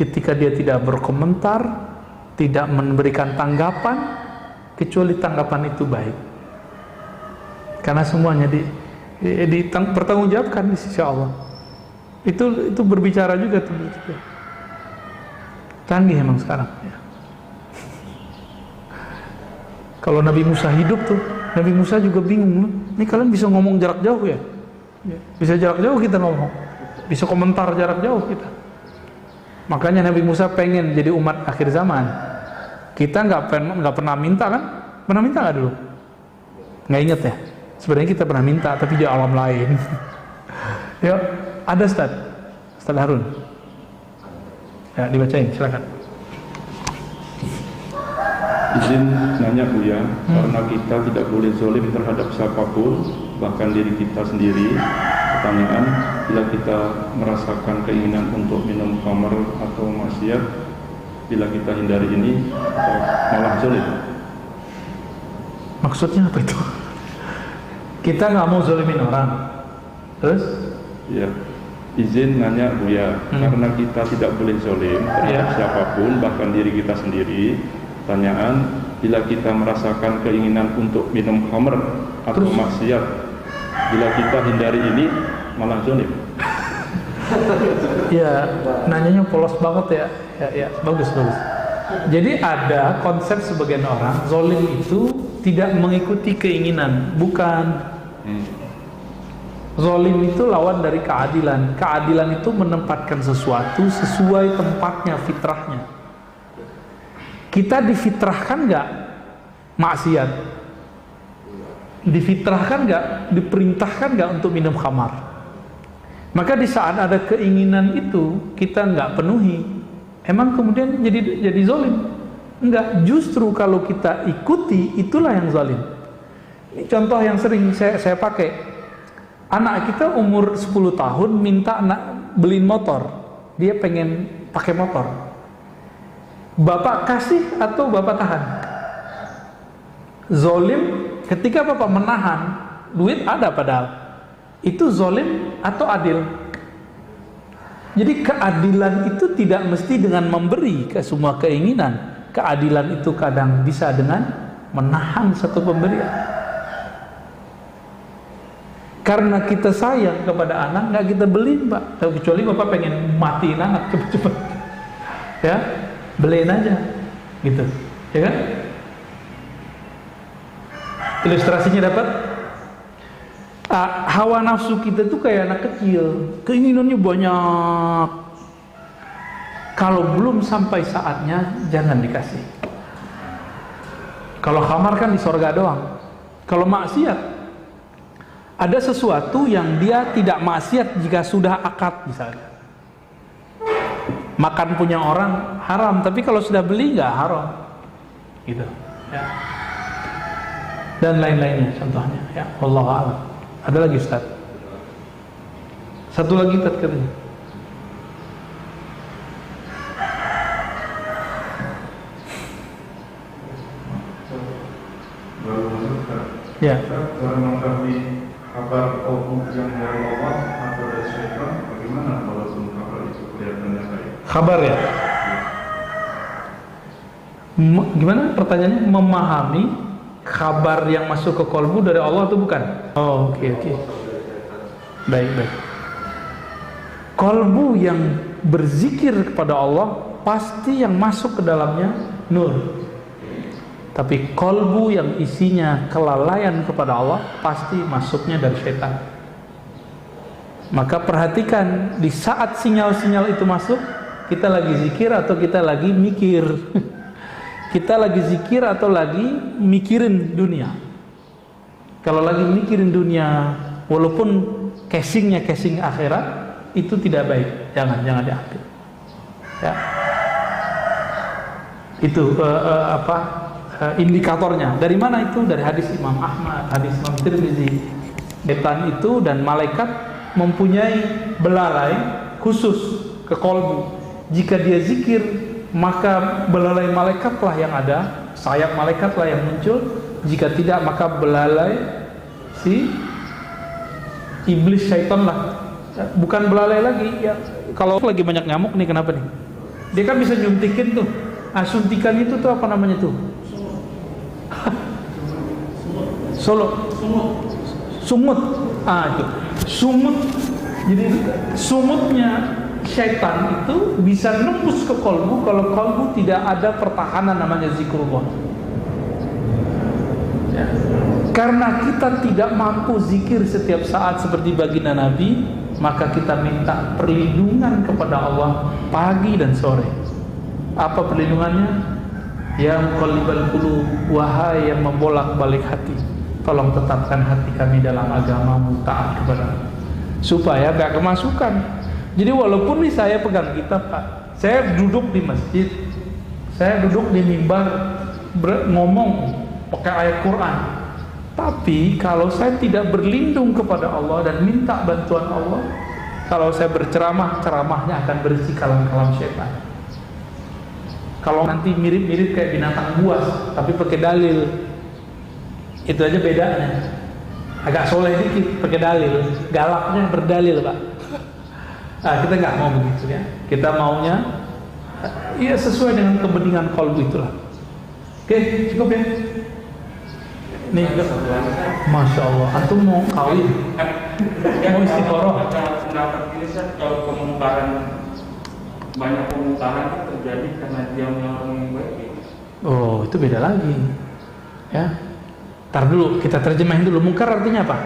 ketika dia tidak berkomentar, tidak memberikan tanggapan kecuali tanggapan itu baik. Karena semuanya dipertanggungjawabkan di sisi Allah. Itu berbicara juga tuh. Canggih emang sekarang ya. Kalau Nabi Musa hidup tuh, Nabi Musa juga bingung. Ini kalian bisa ngomong jarak jauh ya? Bisa jarak jauh kita ngomong, bisa komentar jarak jauh kita. Makanya Nabi Musa pengen jadi umat akhir zaman. Kita nggak pernah minta kan? Pernah minta nggak dulu? Nggak inget ya? Sebenarnya kita pernah minta, tapi di alam lain. Ya, ada Ustaz Harun. Ya, dibacain, silakan. Izin nanya Buya, karena kita tidak boleh zalim terhadap siapapun, bahkan diri kita sendiri. Pertanyaan, bila kita merasakan keinginan untuk minum khamar atau maksiat, bila kita hindari ini, malah zalim. Maksudnya apa itu? Kita nggak mau zalimin orang, terus? Ya, izin nanya Buya, karena kita tidak boleh zalim terhadap siapapun, bahkan diri kita sendiri. Pertanyaan, bila kita merasakan keinginan untuk minum khamr atau maksiat, bila kita hindari ini malah zalim. Ya, nanyanya polos banget ya. Ya, bagus. Jadi ada konsep sebagian orang, zalim itu tidak mengikuti keinginan, bukan. Zalim itu lawan dari keadilan. Keadilan itu menempatkan sesuatu sesuai tempatnya, fitrahnya. Kita difitrahkan nggak maksiat? Difitrahkan nggak? Diperintahkan nggak untuk minum khamar? Maka di saat ada keinginan itu kita nggak penuhi, emang kemudian jadi zalim? Enggak, justru kalau kita ikuti itulah yang zalim. Ini contoh yang sering saya pakai. Anak kita umur 10 tahun minta beliin motor. Dia pengen pakai motor. Bapak kasih atau bapak tahan? Zalim ketika bapak menahan, duit ada padahal. Itu zalim atau adil? Jadi keadilan itu tidak mesti dengan memberi ke semua keinginan. Keadilan itu kadang bisa dengan menahan satu pemberian. Karena kita sayang kepada anak, nggak kita beliin, Pak. Kecuali bapak pengen matiin anak cepet-cepet, ya beliin aja, gitu, ya kan? Ilustrasinya dapat. Hawa nafsu kita tuh kayak anak kecil, keinginannya banyak. Kalau belum sampai saatnya, jangan dikasih. Kalau khamar kan di sorga doang. Kalau maksiat, ada sesuatu yang dia tidak maksiat jika sudah akad misalnya. Makan punya orang haram, tapi kalau sudah beli nggak haram, gitu. Ya. Dan lain-lainnya contohnya. Ya, wallahu a'lam. Ada lagi Ustaz? Satu lagi Ustaz katanya. Baru masuk Ustaz. Ya. Cara mengetahui kabar yang dari Allah atau dari syaitan, bagaimana walaupun kabar itu kelihatannya baik? Kabar ya? Gimana pertanyaannya? Memahami kabar yang masuk ke kolbu dari Allah atau bukan? Oh, oke. Baik. Kolbu yang berzikir kepada Allah pasti yang masuk ke dalamnya nur. Tapi kolbu yang isinya kelalaian kepada Allah pasti masuknya dari syaitan. Maka perhatikan di saat sinyal-sinyal itu masuk, kita lagi zikir atau kita lagi mikir. Kita lagi zikir atau lagi mikirin dunia. Kalau lagi mikirin dunia, walaupun casingnya casing akhirat, itu tidak baik. Jangan diambil. Ya. Itu indikatornya. Dari mana itu? Dari hadis Imam Ahmad, hadis Imam Tirmizi. Setan itu dan malaikat mempunyai belalai khusus ke kolbu. Jika dia zikir, maka belalai malaikatlah yang ada, sayap malaikatlah yang muncul. Jika tidak, maka belalai si iblis syaitanlah. Bukan belalai lagi ya. Kalau lagi banyak nyamuk nih, kenapa nih? Dia kan bisa nyuntikin tuh. Suntikan itu tuh apa namanya tuh? Sumut. Itu sumut. Jadi sumutnya syaitan itu bisa nembus ke kolbu kalau kolbu tidak ada pertahanan namanya zikrullah. Ya. Karena kita tidak mampu zikir setiap saat seperti baginda Nabi, maka kita minta perlindungan kepada Allah pagi dan sore. Apa perlindungannya? Ya muqallibal qulub, wahai yang membolak-balik hati, tolong tetapkan hati kami dalam agamamu, taat kepadamu, supaya gak kemasukan. Jadi walaupun nih saya pegang kitab, Pak, saya duduk di masjid, saya duduk di mimbar ngomong pakai ayat Quran, tapi kalau saya tidak berlindung kepada Allah dan minta bantuan Allah, kalau saya berceramah, ceramahnya akan berisi kalam-kalam syaitan. Kalau nanti mirip-mirip kayak binatang buas, tapi pakai dalil, itu aja bedanya. Agak soleh dikit, pakai dalil, galaknya berdalil, Pak. Kita nggak mau begitu ya. Kita maunya, ya sesuai dengan kebeningan kolbu itulah. Oke, cukup ya. Nih, Masya Allah, antum mau kawin, mau istiqoroh. Pendapat ini kalau kemungkaran, banyak kemungkaran terjadi karena diamnya orang yang baik. Oh, itu beda lagi. Ya. Tar dulu, kita terjemahin dulu. Mungkar artinya apa?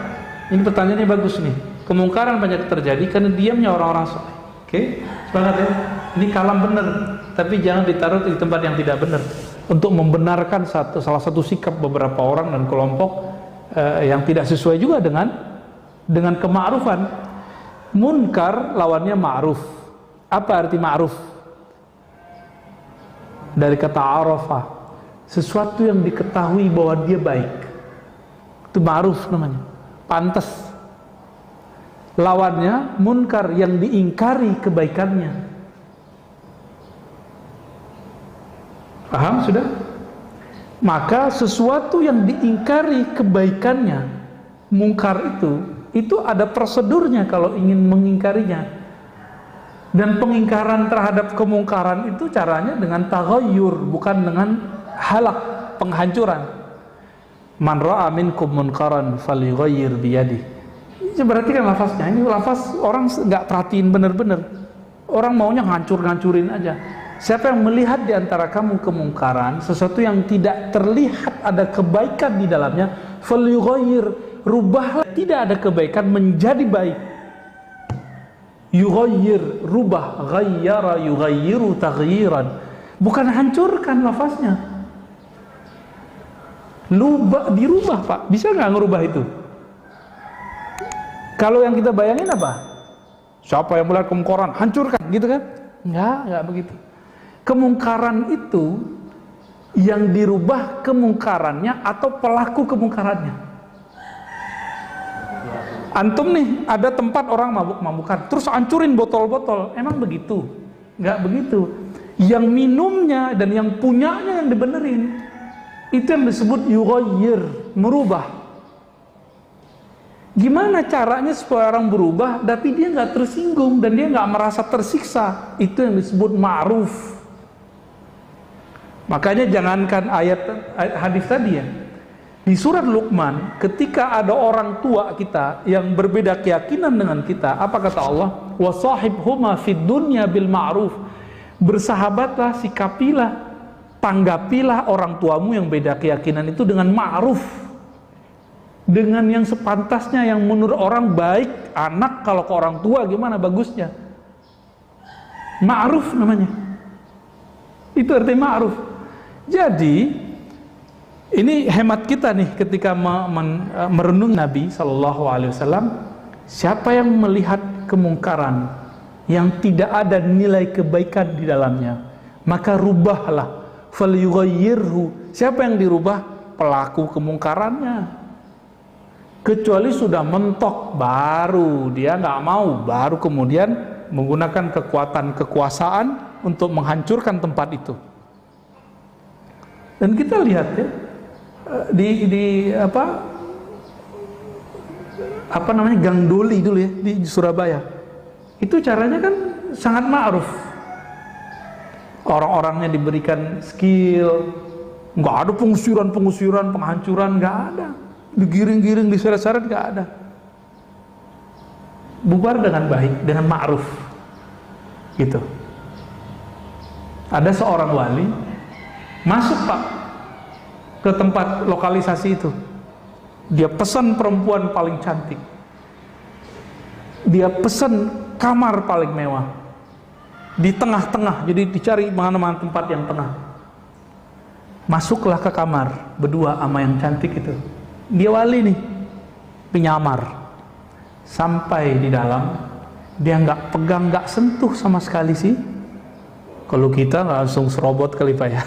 Ini pertanyaannya bagus nih. Kemungkaran banyak terjadi karena diamnya orang-orang soleh. Oke, sepakat ya. Ini kalam benar, tapi jangan ditaruh di tempat yang tidak benar. Untuk membenarkan salah satu sikap beberapa orang dan kelompok yang tidak sesuai juga dengan kema'rufan. Munkar lawannya ma'ruf. Apa arti ma'ruf? dari kata arafa, sesuatu yang diketahui bahwa dia baik, itu ma'ruf namanya, pantas. Lawannya munkar, yang diingkari kebaikannya. Paham sudah? Maka sesuatu yang diingkari kebaikannya, mungkar itu ada prosedurnya kalau ingin mengingkarinya. Dan pengingkaran terhadap kemungkaran itu caranya dengan taghayyur, bukan dengan halak, penghancuran. Man ra'a minkum munkaran falyughayyir biyadihi. Ini berarti kan lafaznya, ini lafaz orang nggak perhatiin bener-bener. Orang maunya ngancur-ngancurin aja. Siapa yang melihat di antara kamu kemungkaran, sesuatu yang tidak terlihat ada kebaikan di dalamnya, falyughayyir, rubahlah tidak ada kebaikan menjadi baik. Yughayyir, rubah, ghayyara yughayyiru taghyiran. Bukan hancurkan lafaznya. Dirubah, Pak. Bisa nggak ngerubah itu? Kalau yang kita bayangin apa? Siapa yang melihat kemungkaran, hancurkan, gitu kan? Enggak begitu. Kemungkaran itu yang dirubah kemungkarannya atau pelaku kemungkarannya. Antum nih, ada tempat orang mabuk-mabukan, terus hancurin botol-botol. Emang begitu? Enggak begitu. Yang minumnya dan yang punyanya yang dibenerin. Itu yang disebut yughayyir, merubah. Gimana caranya supaya orang berubah tapi dia nggak tersinggung dan dia nggak merasa tersiksa? Itu yang disebut ma'ruf. Makanya jangankan ayat hadis tadi ya, di surat Luqman, ketika ada orang tua kita yang berbeda keyakinan dengan kita, apa kata Allah? Wasahibhuma fid dunya bil ma'ruf. Bersahabatlah, sikapilah, tanggapilah orang tuamu yang beda keyakinan itu dengan ma'ruf, dengan yang sepantasnya, yang menurut orang baik. Anak kalau ke orang tua gimana bagusnya? Ma'ruf namanya. Itu artinya ma'ruf. Jadi ini hemat kita nih ketika merenung Nabi SAW. Siapa yang melihat kemungkaran yang tidak ada nilai kebaikan di dalamnya, maka rubahlah. Falyughayyirhu. Siapa yang dirubah? Pelaku kemungkarannya. Kecuali sudah mentok, baru dia nggak mau, baru kemudian menggunakan kekuatan kekuasaan untuk menghancurkan tempat itu. Dan kita lihat ya, di apa namanya, Gang Doli dulu ya di Surabaya. Itu caranya kan sangat ma'ruf. Orang-orangnya diberikan skill, nggak ada pengusiran, penghancuran, nggak ada. Digiring-giring, diseret-seret, nggak ada. Bubar dengan baik, dengan ma'ruf, gitu. Ada seorang wali masuk, Pak, ke tempat lokalisasi itu. Dia pesan perempuan paling cantik, dia pesan kamar paling mewah di tengah-tengah, jadi dicari mana-mana tempat yang tengah. Masuklah ke kamar berdua sama yang cantik itu. Dia wali nih, penyamar. Sampai di dalam, dia nggak pegang, nggak sentuh sama sekali sih. Kalau kita nggak langsung serobot kali Pak ya.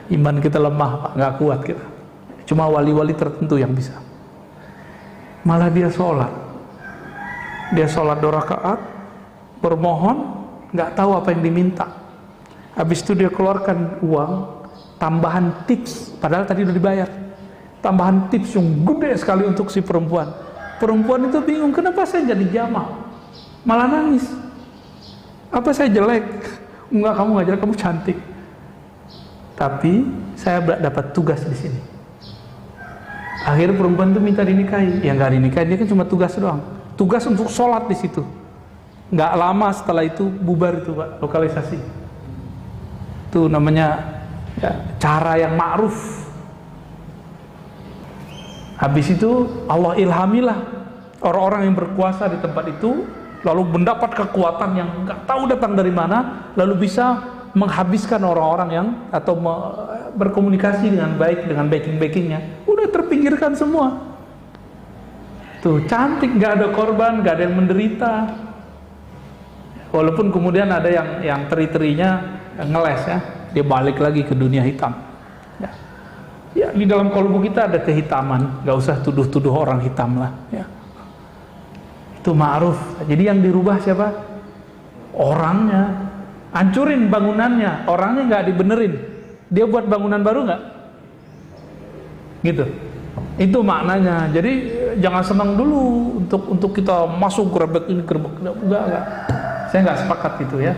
Iman kita lemah Pak, nggak kuat kita. Cuma wali-wali tertentu yang bisa. Malah dia sholat. Dia sholat 2 rakaat, bermohon, nggak tahu apa yang diminta. Habis itu dia keluarkan uang, tambahan tips, padahal tadi udah dibayar. Tambahan tips yang gede sekali untuk si perempuan. Perempuan itu bingung, kenapa saya jadi jamaah? Malah nangis. Apa saya jelek? Enggak, kamu nggak jelek, kamu cantik. Tapi saya dapat tugas di sini. Akhirnya perempuan itu minta dinikahi. Ya nggak dinikahi, dia kan cuma tugas doang. Tugas untuk sholat di situ. Nggak lama setelah itu bubar itu Pak, lokalisasi. Itu namanya ya, cara yang ma'ruf. Habis itu Allah ilhamilah orang-orang yang berkuasa di tempat itu, lalu mendapat kekuatan yang nggak tahu datang dari mana, lalu bisa menghabiskan orang-orang yang atau berkomunikasi dengan baik dengan backing-backingnya. Udah terpinggirkan semua. Tuh cantik, nggak ada korban, nggak ada yang menderita. Walaupun kemudian ada yang teri-terinya ngeles ya, dia balik lagi ke dunia hitam. Ya, ya di dalam kalbu kita ada kehitaman, nggak usah tuduh-tuduh orang hitam lah. Ya. Itu ma'ruf. Jadi yang dirubah siapa? Orangnya. Hancurin bangunannya, orangnya nggak dibenerin. Dia buat bangunan baru nggak? Gitu. Itu maknanya. Jadi jangan senang dulu untuk kita masuk gerbek ini gerbek enggak. Saya nggak sepakat itu ya.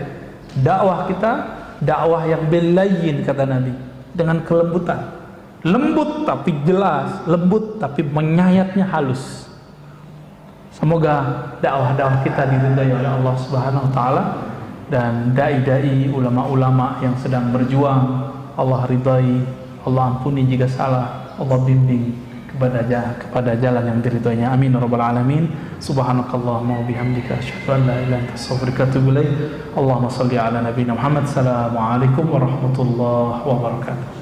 Dakwah kita dakwah yang belayyin kata Nabi, dengan kelembutan. Lembut tapi jelas, lembut tapi menyayatnya halus. Semoga dakwah-dakwah kita diridai oleh Allah Subhanahu wa taala, dan dai-dai, ulama-ulama yang sedang berjuang Allah ridai, Allah ampuni jika salah, Allah bimbing kepada jalan yang diridhoinya. Amin ya rabbal alamin. Subhanakallahumma wa bihamdika asyhadu an la ilaha illa anta astaghfiruka wa atubu ilaik. Allahumma shalli ala nabiyyina Muhammad. Assalamualaikum warahmatullahi wabarakatuh.